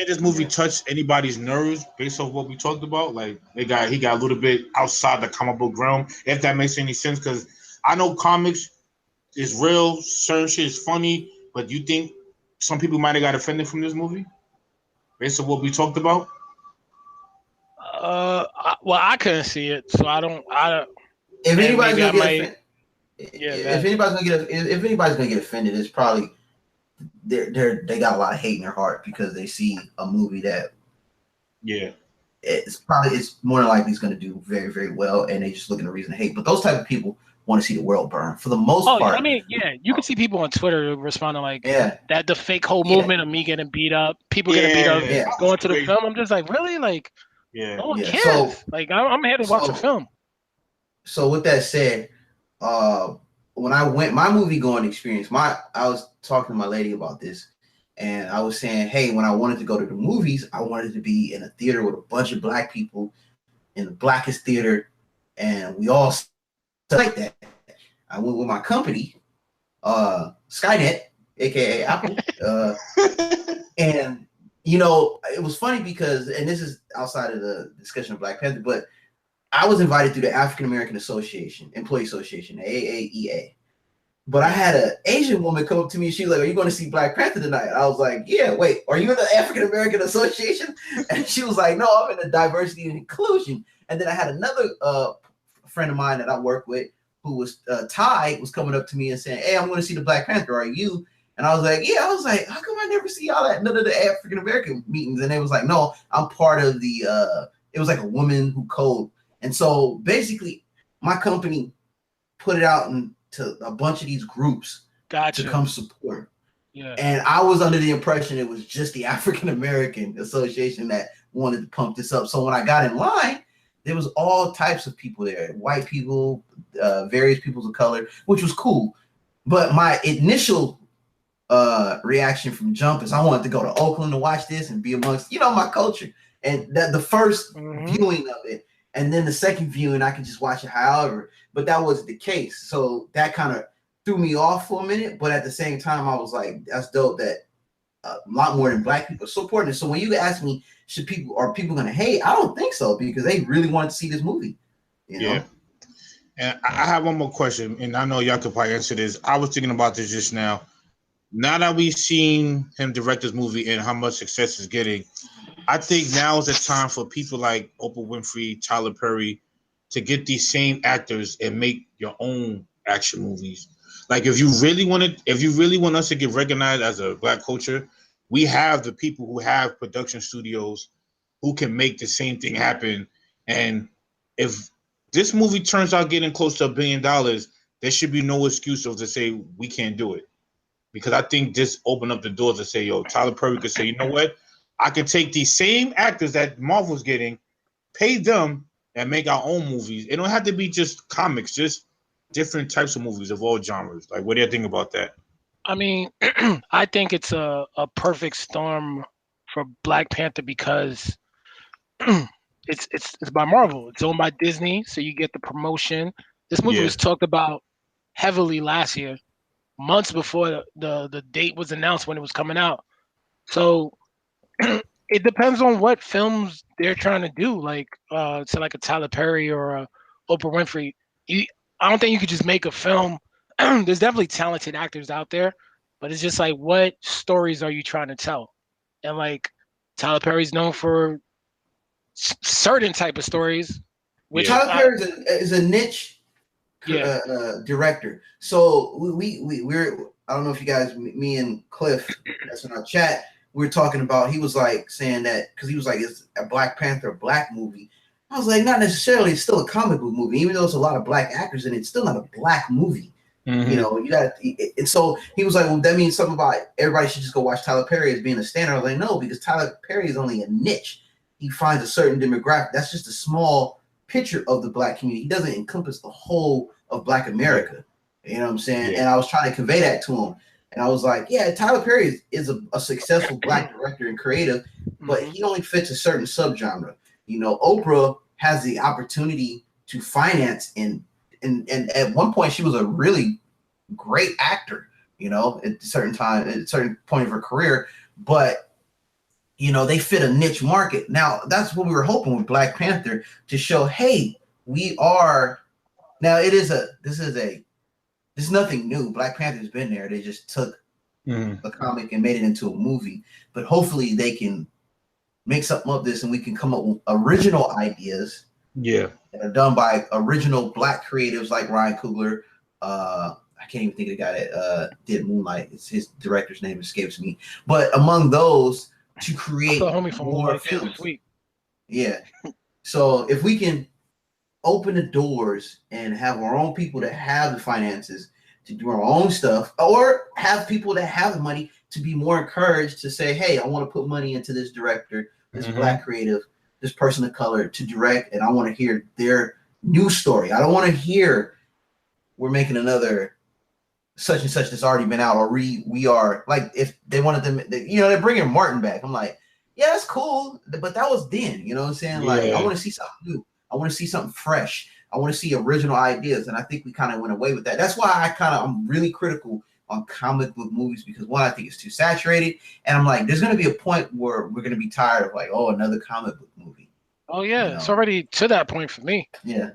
this movie touched anybody's nerves based off what we talked about? Like he got a little bit outside the comic book realm, if that makes any sense, because I know comics is real, certain shit is funny, but you think some people might have got offended from this movie based on what we talked about? I couldn't see it, so I don't. If anybody's gonna get offended, it's probably they got a lot of hate in their heart because they see a movie that it's more than likely it's going to do very, very well, and they just looking at a reason to hate. But those type of people want to see the world burn for the most part. I mean, you can see people on Twitter responding like that the fake whole movement of me getting beat up, people getting beat up, going to the film. I'm just like, really? Like, no one cares. So, like, I'm here to watch the film. So with that said, when I went, my movie going experience, I was talking to my lady about this, and I was saying, hey, when I wanted to go to the movies, I wanted to be in a theater with a bunch of black people in the blackest theater, and we all like that. I went with my company, Skynet, aka Apple, and it was funny because, and this is outside of the discussion of Black Panther, but I was invited through the African American Association, Employee Association, AAEA. But I had an Asian woman come up to me, and she was like, "Are you going to see Black Panther tonight?" I was like, "Yeah." Wait, are you in the African American Association? And she was like, "No, I'm in the Diversity and Inclusion." And then I had another friend of mine that I work with, who was Thai, was coming up to me and saying, "Hey, I'm going to see the Black Panther. Are you?" And I was like, "Yeah." I was like, "How come I never see all that? None of the African American meetings?" And they was like, "No, I'm part of the." It was like a woman who code, and so basically, my company put it out into a bunch of these groups to come support. Yeah. And I was under the impression it was just the African American Association that wanted to pump this up. So when I got in line, there was all types of people there, white people, various peoples of color, which was cool. But my initial reaction from jump is I wanted to go to Oakland to watch this and be amongst, my culture. and that the first Mhm. viewing of it, and then the second viewing I could just watch it however. But that wasn't the case, so that kind of threw me off for a minute. But at the same time, I was like, that's dope that a lot more than black people supporting it. So when you ask me, are people gonna hate? I don't think so because they really wanted to see this movie. You know? Yeah. And I have one more question, and I know y'all could probably answer this. I was thinking about this just now. Now that we've seen him direct this movie and how much success it's getting, I think now is the time for people like Oprah Winfrey, Tyler Perry, to get these same actors and make your own action movies. Like if you really want us to get recognized as a black culture, we have the people who have production studios who can make the same thing happen. And if this movie turns out getting close to $1 billion, there should be no excuse of to say we can't do it. Because I think this opened up the doors to say, yo, Tyler Perry could say, you know what? I can take these same actors that Marvel's getting, pay them, and make our own movies. It don't have to be just comics, just different types of movies of all genres. Like, what do you think about that? I mean, I think it's a perfect storm for Black Panther because it's by Marvel. It's owned by Disney, so you get the promotion. This movie Yeah, was talked about heavily last year, months before the date was announced when it was coming out. So it depends on what films they're trying to do. Like to like a Tyler Perry or a Oprah Winfrey. You, I don't think you could just make a film. There's definitely talented actors out there, but it's just like what stories are you trying to tell? And like Tyler Perry's known for certain type of stories, which yeah, Tyler Perry is a niche yeah. director. So we're I don't know if you guys, me and Cliff, that's in our chat, we were talking about. He was like saying that because he was like, it's a Black Panther black movie. I was like, not necessarily. It's still a comic book movie, even though it's a lot of black actors in it. It's still not a black movie. mm-hmm. You know, you got. And so he was like, well, that means something about everybody should just go watch Tyler Perry as being a standard. I was like, no, because Tyler Perry is only a niche. He finds a certain demographic. That's just a small picture of the black community. He doesn't encompass the whole of Black America. You know what I'm saying? Yeah. And I was trying to convey that to him. And I was like, yeah, Tyler Perry is a successful black director and creative, but he only fits a certain subgenre. You know, Oprah has the opportunity to finance and at one point she was a really great actor, you know, at a certain time, at a certain point of her career, but you know, they fit a niche market. Now that's what we were hoping with Black Panther, to show, hey, we are now this is nothing new. Black Panther's been there. They just took a comic and made it into a movie. But hopefully they can make something of this and we can come up with original ideas. Yeah. That are done by original black creatives like Ryan Coogler. I can't even think of the guy that did Moonlight. His director's name escapes me. But among those, to create more films. Sweet. Yeah. So if we can open the doors and have our own people that have the finances to do our own stuff, or have people that have the money to be more encouraged to say, hey, I want to put money into this director, this black creative, this person of color to direct, and I want to hear their new story. I don't want to hear we're making another such and such that's already been out, or we are like, if they wanted them, you know, they're bringing Martin back. I'm like, yeah, that's cool, but that was then, you know what I'm saying? Like, I want to see something new. I want to see something fresh. I want to see original ideas, and I think we kind of went away with that. That's why I'm really critical on comic book movies, because one, I think it's too saturated, and I'm like, there's going to be a point where we're going to be tired of like, oh, another comic book movie. Oh yeah, you know? It's already to that point for me. Yeah.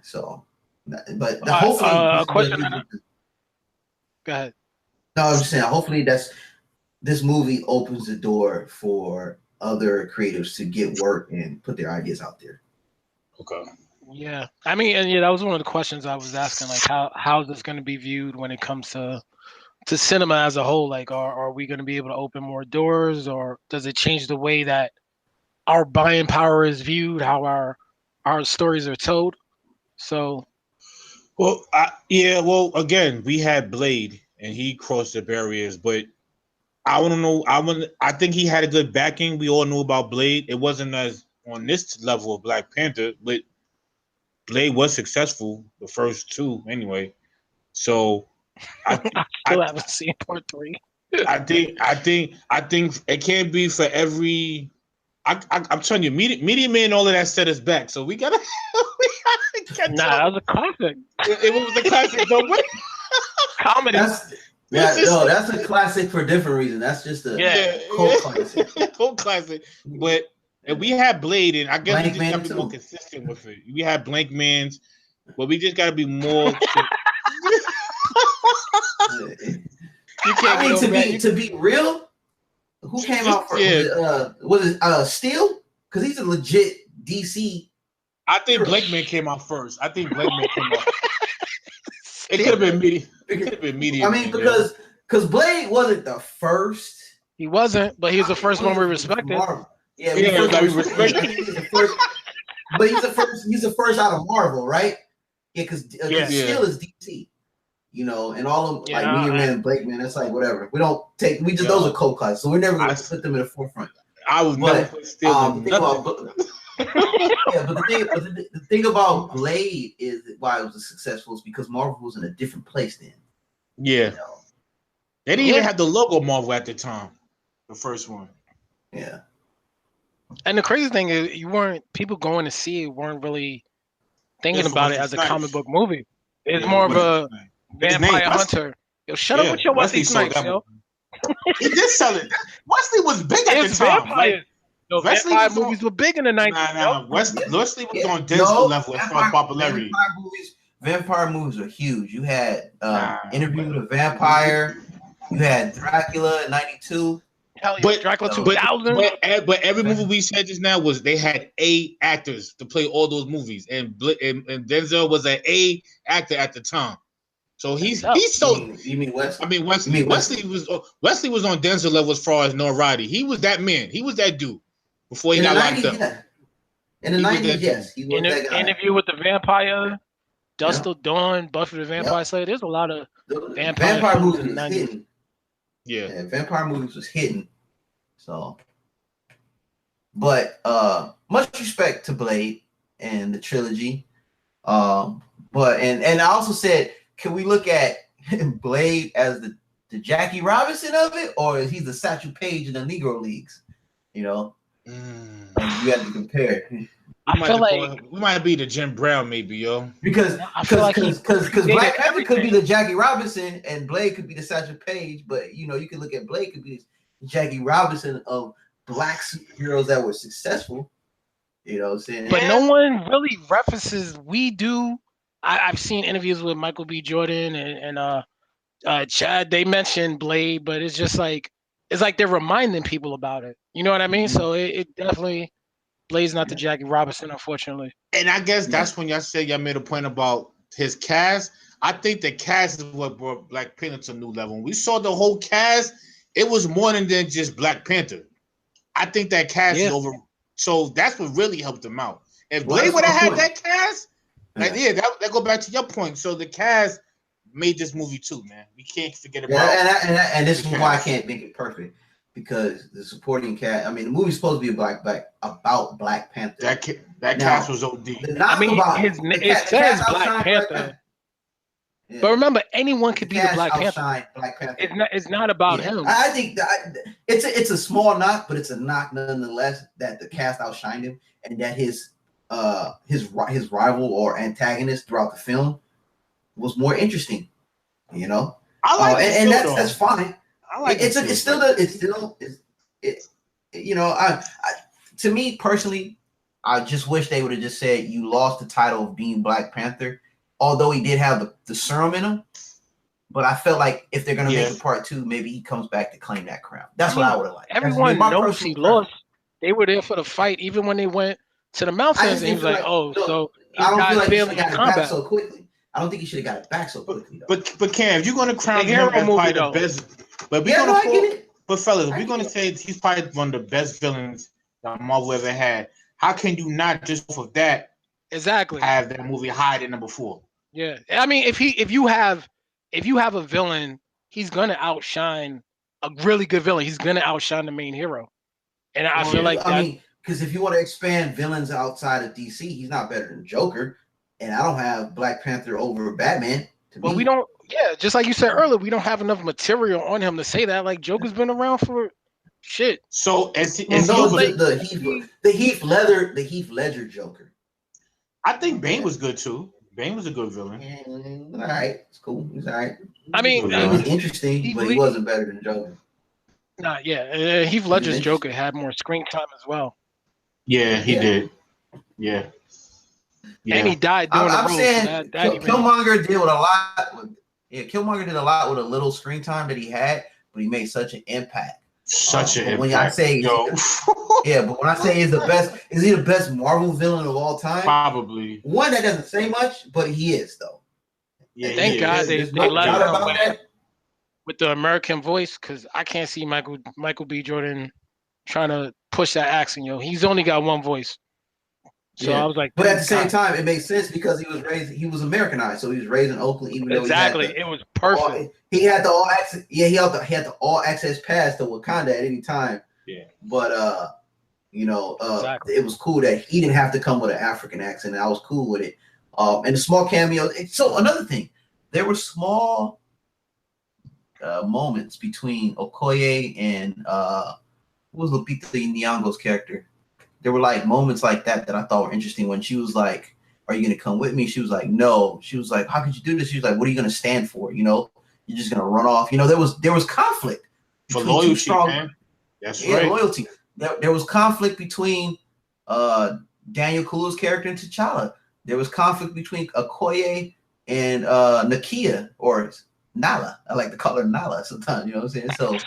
So, but hopefully, a question. Go ahead. No, I'm just saying, hopefully this movie opens the door for other creatives to get work and put their ideas out there. Okay. Yeah, I mean, and yeah, that was one of the questions I was asking. Like, how is this going to be viewed when it comes to cinema as a whole? Like, are we going to be able to open more doors, or does it change the way that our buying power is viewed, how our stories are told? So, well, again, we had Blade, and he crossed the barriers, but I want to know. I think he had a good backing. We all knew about Blade. It wasn't as on this level of Black Panther, but Blade was successful, the first two anyway. So I still haven't seen part 3. I think it can't be for every I'm telling you, Media Man, all of that set us back. So we gotta, That was a classic. It was a classic, though. Comedy. That's a classic for a different reason. That's just a cult classic. Cult classic. But and we had Blade, and I guess Blank we just gotta be more consistent with it. We had Blank Mans, but we just gotta be more. You can't to be real. Who came out first? Yeah. Was it Steel? Because he's a legit DC. I think Blank Man came out first. It could have been Media. It could have been Media. I mean, because Blade wasn't the first. He wasn't, but he was the first one we respected. Yeah, we respected. But he's the first. He's the first out of Marvel, right? Yeah, because Steel is DC. You know, and all of like Media Man and Blake Man, that's like whatever. We don't take. We just those are cult classics, so we're never going to put them in the forefront. I was never put Steel. The thing about Blade is why it was successful is because Marvel was in a different place then. Yeah, you know? They didn't even have the logo Marvel at the time. The first one. Yeah. And the crazy thing is, people going to see it weren't really thinking about it as a comic book movie. It's more of a vampire hunter. Yo, shut up with your Wesley Snipes, yo. He did sell it. Wesley was big at the time. Vampire movies were big in the 90s. Nah. Wesley was on Denzel level as far as popularity. Vampire movies were huge. You had Interview with a Vampire. You had Dracula in '92. Hell yeah, Dracula 2000. But every movie we said just now was they had A actors to play all those movies, and Denzel was an A actor at the time. So he's so. You mean Wesley? I mean Wesley. Wesley was on Denzel level as far as notoriety. He was that man. He was that dude before he got locked up. Yeah. In the 90s, yes, he was that guy. Interview with the Vampire, Dust Till Dawn, Buffy the Vampire Slayer. There's a lot of vampire movies in the 90s. Hidden. Yeah, vampire movies was hidden. So, but much respect to Blade and the trilogy. But I also said, can we look at Blade as the Jackie Robinson of it, or is he the Satchel Paige in the Negro Leagues? You know, you have to compare. We might be the Jim Brown, maybe, yo. Because Black Panther could be the Jackie Robinson and Blade could be the Satchel Paige, but you know, you can look at Blade could be the Jackie Robinson of black superheroes that were successful. You know what I'm saying? But no one really references. We do. I've seen interviews with Michael B. Jordan and Chad. They mentioned Blade, but it's just like they're reminding people about it. You know what I mean? Mm-hmm. So it definitely. Blade's not the Jackie Robinson, unfortunately. And I guess that's when y'all said y'all made a point about his cast. I think the cast is what brought Black Panther to a new level. When we saw the whole cast, it was more than just Black Panther. I think that cast is over. So that's what really helped him out. If Blade would have had that cast, that go back to your point. So the cast made this movie too, man. We can't forget about it. And this is why I can't make it perfect. Because the supporting cast, I mean, the movie's supposed to be about Black Panther. That cast was OD. I mean, it says Black Panther. Yeah. But remember, anyone could be the Black Panther. It's not about him. I think it's a small knock, but it's a knock nonetheless that the cast outshined him, and that his rival or antagonist throughout the film was more interesting. You know, I like and that's fine. I like you know, to me personally, I just wish they would have just said you lost the title of being Black Panther, although he did have the serum in him. But I felt like if they're gonna make a part 2, maybe he comes back to claim that crown. That's what I would have liked. Everyone knows he lost. They were there for the fight, even when they went to the mountains. And he was like, so I don't feel like he should have got it back so quickly. I don't think he should have got it back so quickly. Though. But Cam, if you're gonna crown him as probably the best. But fellas, we're gonna say he's probably one of the best villains that Marvel ever had. How can you not just off of that have that movie higher than number 4? Yeah, I mean, if you have a villain, he's gonna outshine a really good villain. He's gonna outshine the main hero, and I feel like because if you want to expand villains outside of DC, he's not better than Joker, and I don't have Black Panther over Batman. But we don't. Yeah, just like you said earlier, we don't have enough material on him to say that. Like Joker's been around for shit. So as No, he, the Heath Ledger Joker. I think Bane was good too. Bane was a good villain. All right, it's cool. He's all right. I mean, He was interesting, but he wasn't better than Joker. Nah, yeah. Heath Ledger's Joker had more screen time as well. Yeah, he did. Yeah. And he died doing the role. Saying so Killmonger did a lot. Killmonger did a lot with a little screen time that he had, but he made such an impact. Such an impact. When I say, but when I say he's the best, is he the best Marvel villain of all time? Probably. One that doesn't say much, but he is though. Yeah, thank God they let him with the American voice, because I can't see Michael B. Jordan trying to push that accent. He's only got one voice. So I was like, but at the same time, it makes sense because he was Americanized, so he was raised in Oakland. Even though it was perfect. He had the all access. Yeah, he had the all access pass to Wakanda at any time. Yeah, but it was cool that he didn't have to come with an African accent. And I was cool with it. And the small cameos. So another thing, there were small moments between Okoye and who was Lupita Nyong'o's character. There were like moments like that I thought were interesting. When she was like, "Are you gonna come with me?" She was like, "No." She was like, "How could you do this?" She was like, "What are you gonna stand for? You're just gonna run off." There was conflict for loyalty, man. That's right. Loyalty. There was conflict between Daniel Kaluuya's character and T'Challa. There was conflict between Okoye and Nakia or Nala. I like to call her Nala sometimes. You know what I'm saying? So.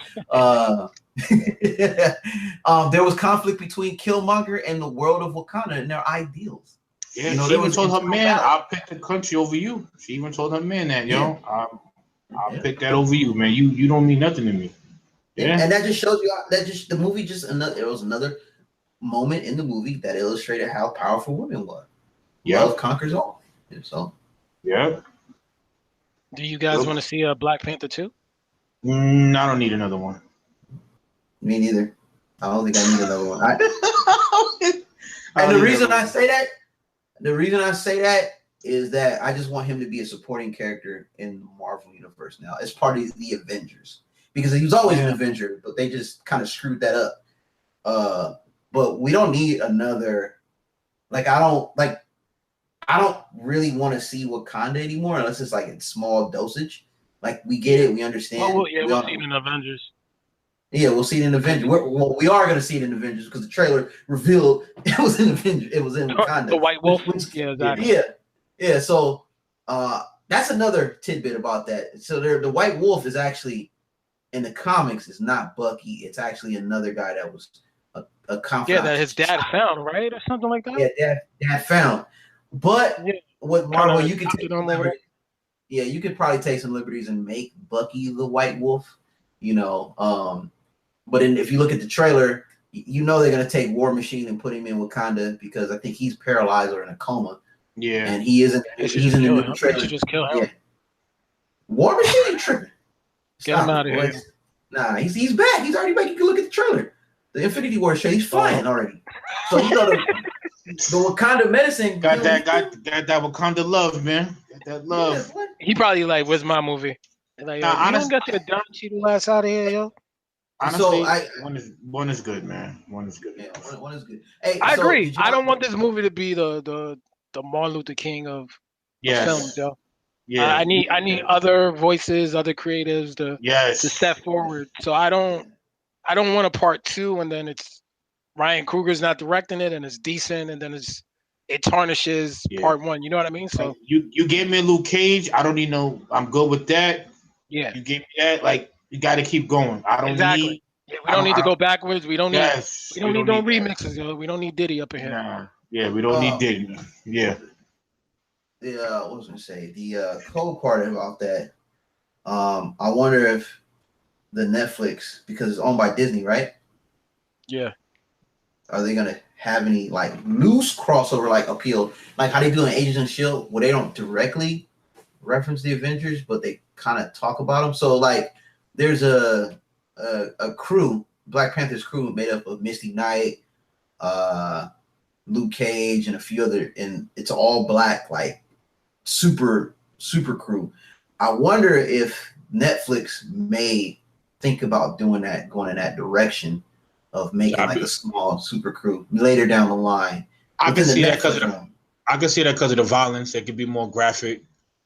There was conflict between Killmonger and the world of Wakanda and their ideals. Yeah, she even told her man, "I'll pick the country over you." She even told her man that, I'll pick that over you, man. You don't mean nothing to me. Yeah, and that just shows you the movie it was another moment in the movie that illustrated how powerful women were. Yeah, love conquers all. So yeah. Do you guys want to see a Black Panther 2? I don't need another one. Me neither. I don't think I need another one. And the reason I say that is that I just want him to be a supporting character in the Marvel universe now, as part of the Avengers, because he was always an Avenger, but they just kind of screwed that up. But we don't need another. I don't really want to see Wakanda anymore unless it's like in small dosage. Like, we get it, we understand. We'll see it in Avengers. Yeah, we'll see it in Avengers. We are going to see it in Avengers because the trailer revealed it was in Avengers. It was in Wakanda. The White Wolf. Yeah, exactly. Yeah. So that's another tidbit about that. So the White Wolf is actually in the comics is not Bucky. It's actually another guy that was a confidant. Yeah, that his dad found, right, or something like that. Yeah, dad found. But with Marvel, you can take liberties. Yeah, you could probably take some liberties and make Bucky the White Wolf. But if you look at the trailer, they're gonna take War Machine and put him in Wakanda because I think he's paralyzed or in a coma. Yeah, and he isn't. He's in the new trailer. Should just kill him. Yeah. War Machine ain't tripping. Get him out of here. Nah, he's back. He's already back. You can look at the trailer. The Infinity War show. He's flying already. So the Wakanda medicine got that Wakanda love, man. Got that love. Yeah, he probably like, "Where's my movie?" Like, you don't got your Don Cheadle ass out of here, yo. Honestly, one is good, man. One is good. Yeah, one is good. Hey, I agree. I don't want this movie to be the Martin Luther King of films, yo. Yeah, I need other voices, other creatives to step forward. So I don't want a part 2 and then it's Ryan Coogler's not directing it and it's decent and then it tarnishes part 1. You know what I mean? So you gave me a Luke Cage. I don't need no. I'm good with that. Yeah, you gave me that. Like, you got to keep going. I don't need. Yeah, we don't need to go backwards. We don't need. Yes, we don't need no remixes, yo. We don't need Diddy up in here. Nah. Yeah, we don't need Diddy. Yeah. What was I gonna say? The cool part about that. I wonder if the Netflix, because it's owned by Disney, right? Yeah. Are they gonna have any like loose crossover appeal, like how they do in Agents of S.H.I.E.L.D., where they don't directly reference the Avengers, but they kind of talk about them? So there's a crew, Black Panther's crew, made up of Misty Knight, Luke Cage, and a few other, and it's all black, super crew. I wonder if Netflix may think about doing that, going in that direction of making like a small super crew later down the line. I can see that because of the violence. It could be more graphic.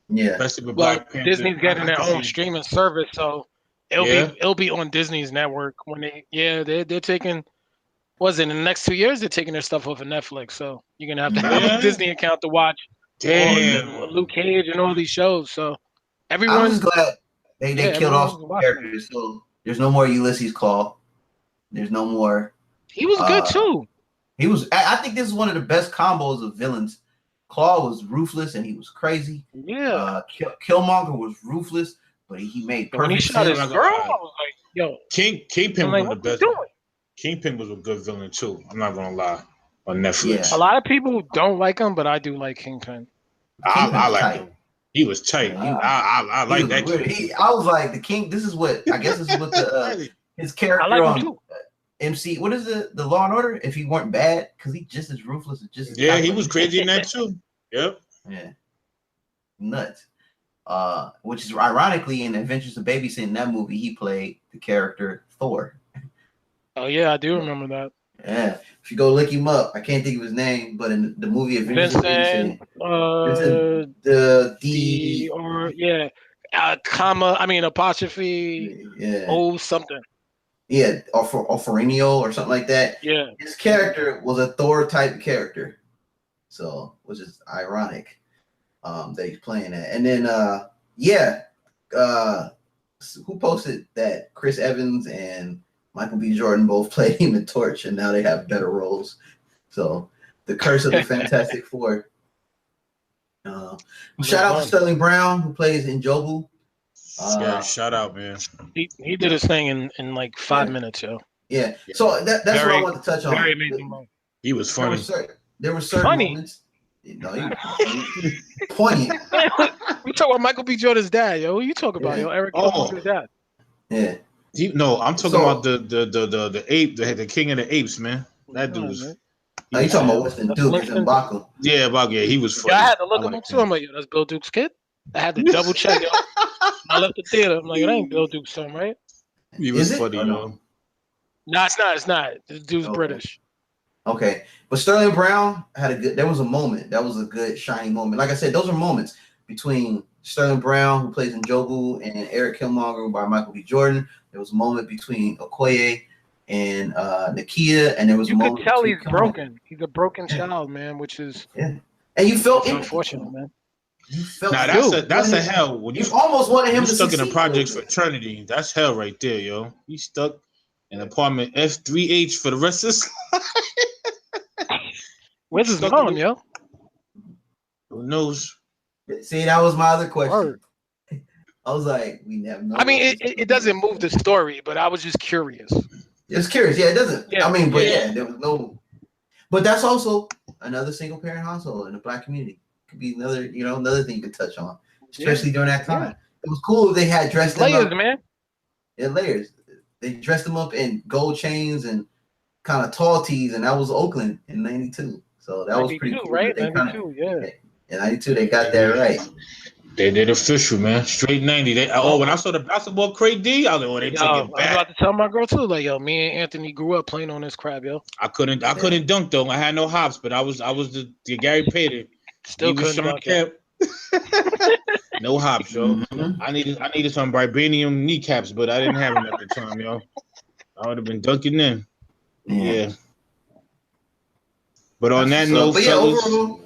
Yeah, especially with Well, Black Panther. Disney's getting their own streaming service, so it'll be on Disney's network when they're taking. Was it in the next 2 years? They're taking their stuff off of Netflix, so you're gonna have to have a Disney account to watch. Luke Cage and all these shows. So everyone. I'm just glad they killed off some characters. So there's no more Ulysses Claw. There's no more. He was good too. He was. I think this is one of the best combos of villains. Claw was ruthless and he was crazy. Yeah. Killmonger was ruthless, but he made perfect when he shot sense. his girl, I was like, "Yo, Kingpin was the best. Kingpin was a good villain too. I'm not gonna lie. On Netflix, a lot of people don't like him, but I do like Kingpin. I like him. He was tight. I like that. I was like the king. This is what I guess. This is what the his character on MC. What is the Law and Order? If he weren't bad, because he just as ruthless as just as he was crazy in that too. Yep. Yeah. Nuts. Which is ironically in Adventures of Babysitting, that movie he played the character Thor. Oh yeah, I do remember that. Yeah, if you go look him up, I can't think of his name, but in the movie Adventures of Babysitting, the D or apostrophe something. Yeah, or Forenio or something like that. Yeah, his character was a Thor type character, so which is ironic that he's playing that. And then who posted that Chris Evans and Michael B. Jordan both played him in Torch, and now they have better roles. So the curse of the Fantastic Four. Shout out to Sterling Brown, who plays Njobu. Shout out, man. He did his thing in like 5 minutes, yo. Yeah. So that's what I want to touch on. Very amazing. He was funny. There were certain moments. No, he was poignant. We talk about Michael B. Jordan's dad, yo. Who you talk about, yo? Eric Jordan's dad. Yeah. I'm talking about the ape, the king of the apes, man. That dude was. Oh, you talking about Winston Duke and Baku? Yeah, he was funny. I had to look him up too. I'm like, yo, that's Bill Duke's kid. I had to double check, yo. I left the theater. I'm like, it ain't Bill Duke's son, right? He was funny, yo. No, it's not. It's not. This dude's British. Okay, but Sterling Brown had a good. There was a moment. That was a good shiny moment. Like I said, those are moments between Sterling Brown, who plays Njobu, and Eric Killmonger by Michael B. Jordan. There was a moment between Okoye and Nakia, and there was a moment. You could tell he's broken. He's a broken child, man, which is and you felt unfortunate, man. You felt that's a hell. When you almost wanted him to stuck in a project's fraternity. That's hell right there, yo. He's stuck in apartment F3H for the rest of his life. Where's his mom, yo? Who knows? See, that was my other question. I was like, we never know. I mean, it doesn't move the story, but I was just curious. It's curious. Yeah, it doesn't. Yeah, I mean, but there was no. But that's also another single parent household in the Black community. Could be another thing you could touch on, especially during that time. It was cool if they had dressed them layers, up. Man. Yeah, layers. They dressed them up in gold chains and kind of tall tees, and that was Oakland in '92. So that was pretty cool. Right? 92, In '92, they got that right. They did official, man. Straight 90. When I saw the basketball crate D, I was like, they took it back. I was about to tell my girl too, like, yo, me and Anthony grew up playing on this crap, yo. I couldn't dunk though. I had no hops, but I was the Gary Payton. Still couldn't dunk. No hops, yo. Mm-hmm. I needed some vibranium kneecaps, but I didn't have them at the time, yo. I would have been dunking in. Yeah. But on that note, fellas, overall,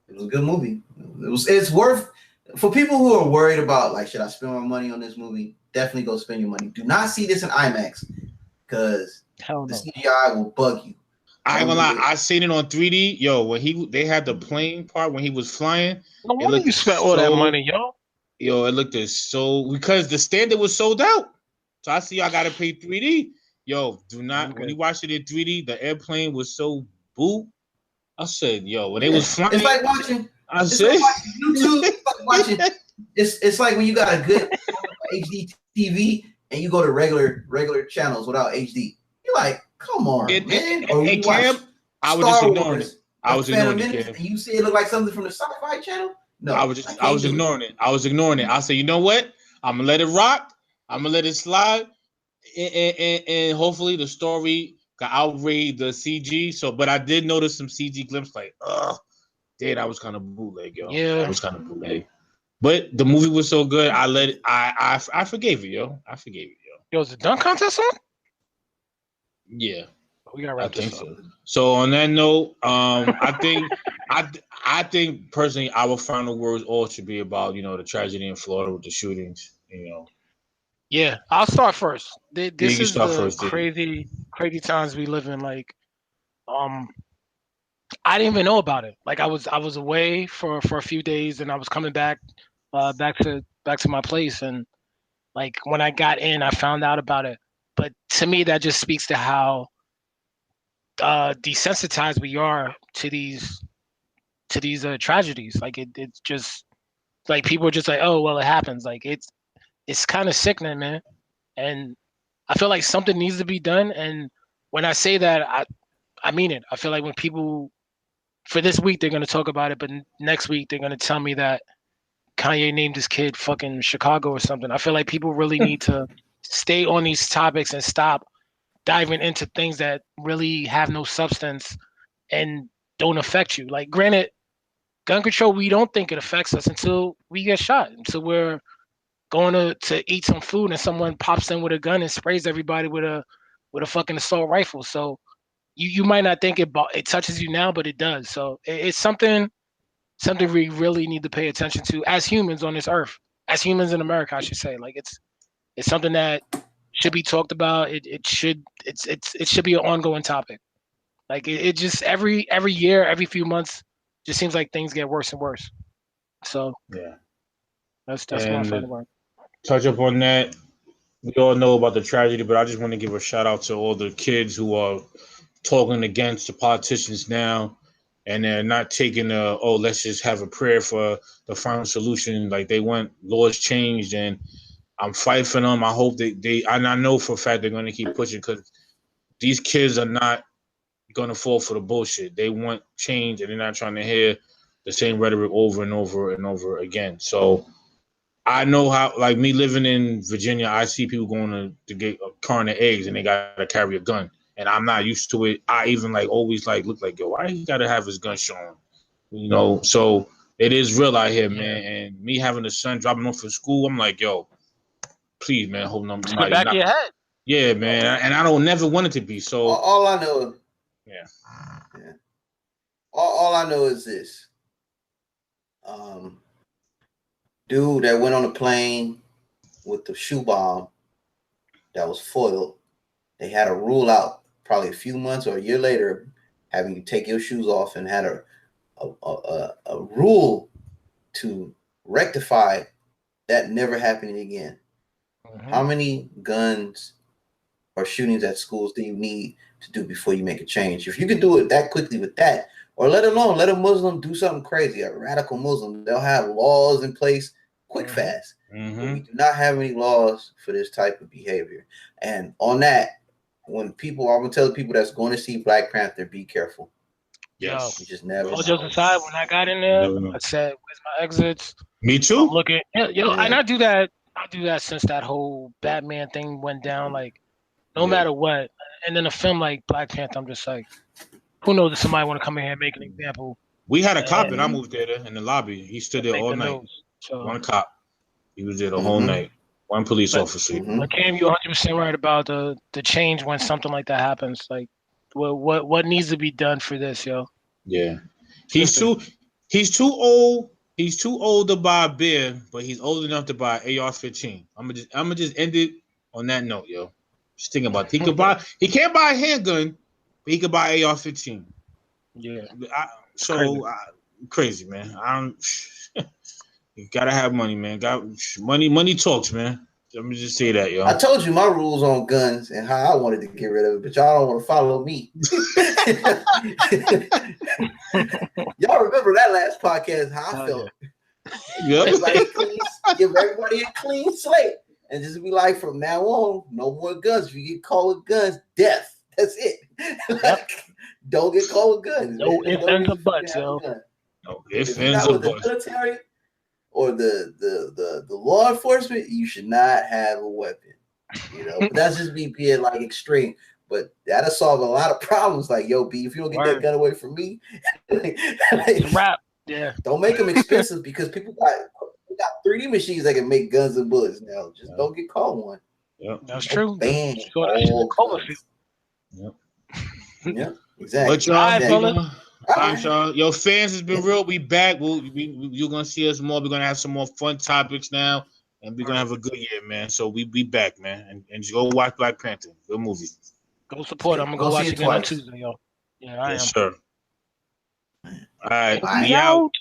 it was a good movie. It's worth for people who are worried about, like, should I spend my money on this movie? Definitely go spend your money. Do not see this in IMAX because the CGI will bug you. I ain't gonna lie, I seen it on 3D. Yo, when they had the plane part when he was flying. No wonder you spent all that money, yo. Yo, it looked because the standard was sold out. So I see I gotta pay 3D. Yo, do not when you watch it in 3D, the airplane was so boo. I said, yo, when they was flying, it's like watching. YouTube. It's like when you got a good HD TV and you go to regular channels without HD. You're like, come on, man. Or you watch I was just ignoring it. I was ignoring it. And you see it look like something from the Sci-Fi Channel? No, I was ignoring it. I said, you know what? I'm gonna let it rock. I'm gonna let it slide, and hopefully the story can outweigh the CG. So, but I did notice some CG glimpse, like, that was kind of bootleg, yo. Yeah. That was kind of bootleg. But the movie was so good, I let it. I forgave it, yo. I forgave it, yo. Yo, is the dunk contest on? Yeah. We gotta I wrap think this up. so. So on that note, I think personally, our final words all should be about the tragedy in Florida with the shootings. Yeah, I'll start first. Yeah, This you is start the first. Dude. crazy times we live in. Like, I didn't even know about it. Like, I was away for a few days, and I was coming back, back to my place, and like when I got in, I found out about it. But to me, that just speaks to how desensitized we are to these tragedies. Like it's just like people are just like, oh well, it happens. Like it's kind of sickening, man. And I feel like something needs to be done. And when I say that, I mean it. I feel like when people for this week they're gonna talk about it, but next week they're gonna tell me that Kanye named his kid fucking Chicago or something. I feel like people really need to stay on these topics and stop diving into things that really have no substance and don't affect you. Like, granted, gun control, we don't think it affects us until we get shot. Until we're going to eat some food and someone pops in with a gun and sprays everybody with a fucking assault rifle. So you might not think it touches you now, but it does. So it's something we really need to pay attention to as humans on this earth, as humans in America, I should say. Like it's something that should be talked about. It should be an ongoing topic. Like it just every year, every few months, just seems like things get worse and worse. So Yeah. that's my And final word. touch up on that. We all know about the tragedy, but I just want to give a shout out to all the kids who are talking against the politicians now, and they're not taking let's just have a prayer for the final solution. Like they want laws changed, and I'm fighting for them. I hope and I know for a fact they're going to keep pushing because these kids are not going to fall for the bullshit. They want change, and they're not trying to hear the same rhetoric over and over and over again. So I know how, like me living in Virginia, I see people going to get a carton of eggs and they got to carry a gun. And I'm not used to it. I even always look like, yo, why he got to have his gun shown? So it is real out here, man. And me having a son dropping off from school, I'm like, yo, please, man, hope It's in the back of your head. Yeah, man. And I don't never want it to be. So all I know, yeah. All I know is this. Dude that went on a plane with the shoe bomb that was foiled, they had a rule out probably a few months or a year later, having you take your shoes off, and had a rule to rectify that never happening again. Mm-hmm. How many guns or shootings at schools do you need to do before you make a change? If you can do it that quickly with that, or let a Muslim do something crazy, a radical Muslim, they'll have laws in place quick, fast. Mm-hmm. But we do not have any laws for this type of behavior. And on that, I'm gonna tell the people that's going to see Black Panther, be careful. Yes. You just never. All jokes aside, when I got in there, I said, "Where's my exits?" Me too. I'm looking, and I do that. I do that since that whole Batman thing went down. Like, no matter what, and then a film like Black Panther, I'm just like, who knows if somebody want to come in here and make an example. We had a cop in our movie theater in the lobby. He stood there all night. So, one cop. He was there the whole night. One police officer. But Cam, you're 100% right about the change when something like that happens. Like, what needs to be done for this, yo? Yeah, he's too old. He's too old to buy a beer, but he's old enough to buy an AR-15. I'm gonna just end it on that note, yo. Just thinking about it. He can't buy a handgun, but he could buy AR-15. Yeah. Crazy, man. You gotta have money, man. Money talks, man. Let me just say that, yo. I told you my rules on guns and how I wanted to get rid of it, but y'all don't want to follow me. Y'all remember that last podcast, how I felt. Yeah. Give everybody a clean slate and just be like, from now on, no more guns. If you get caught with guns, death. That's it. Don't get caught with guns. No ifs, ands, or buts, yo. No ifs, ands, or buts. Military or the law enforcement, you should not have a weapon. But that's just me being like extreme. But that'll solve a lot of problems. Like, yo, B, if you don't get that gun away from me, it's a wrap. Yeah. Don't make them expensive because people got 3D machines that can make guns and bullets now. Just don't get caught one. Yep. That's true. Ban Yep. Yeah, exactly. But y'all, all right, y'all. Yo, fans, has been real. We back. You're gonna see us more. We're gonna have some more fun topics now, and we're gonna have a good year, man. So we be back, man, and just go watch Black Panther. Good movie. Go support. I'm gonna go watch it again on Tuesday, yo. Yeah, I am. Yes, sir. All right, We out.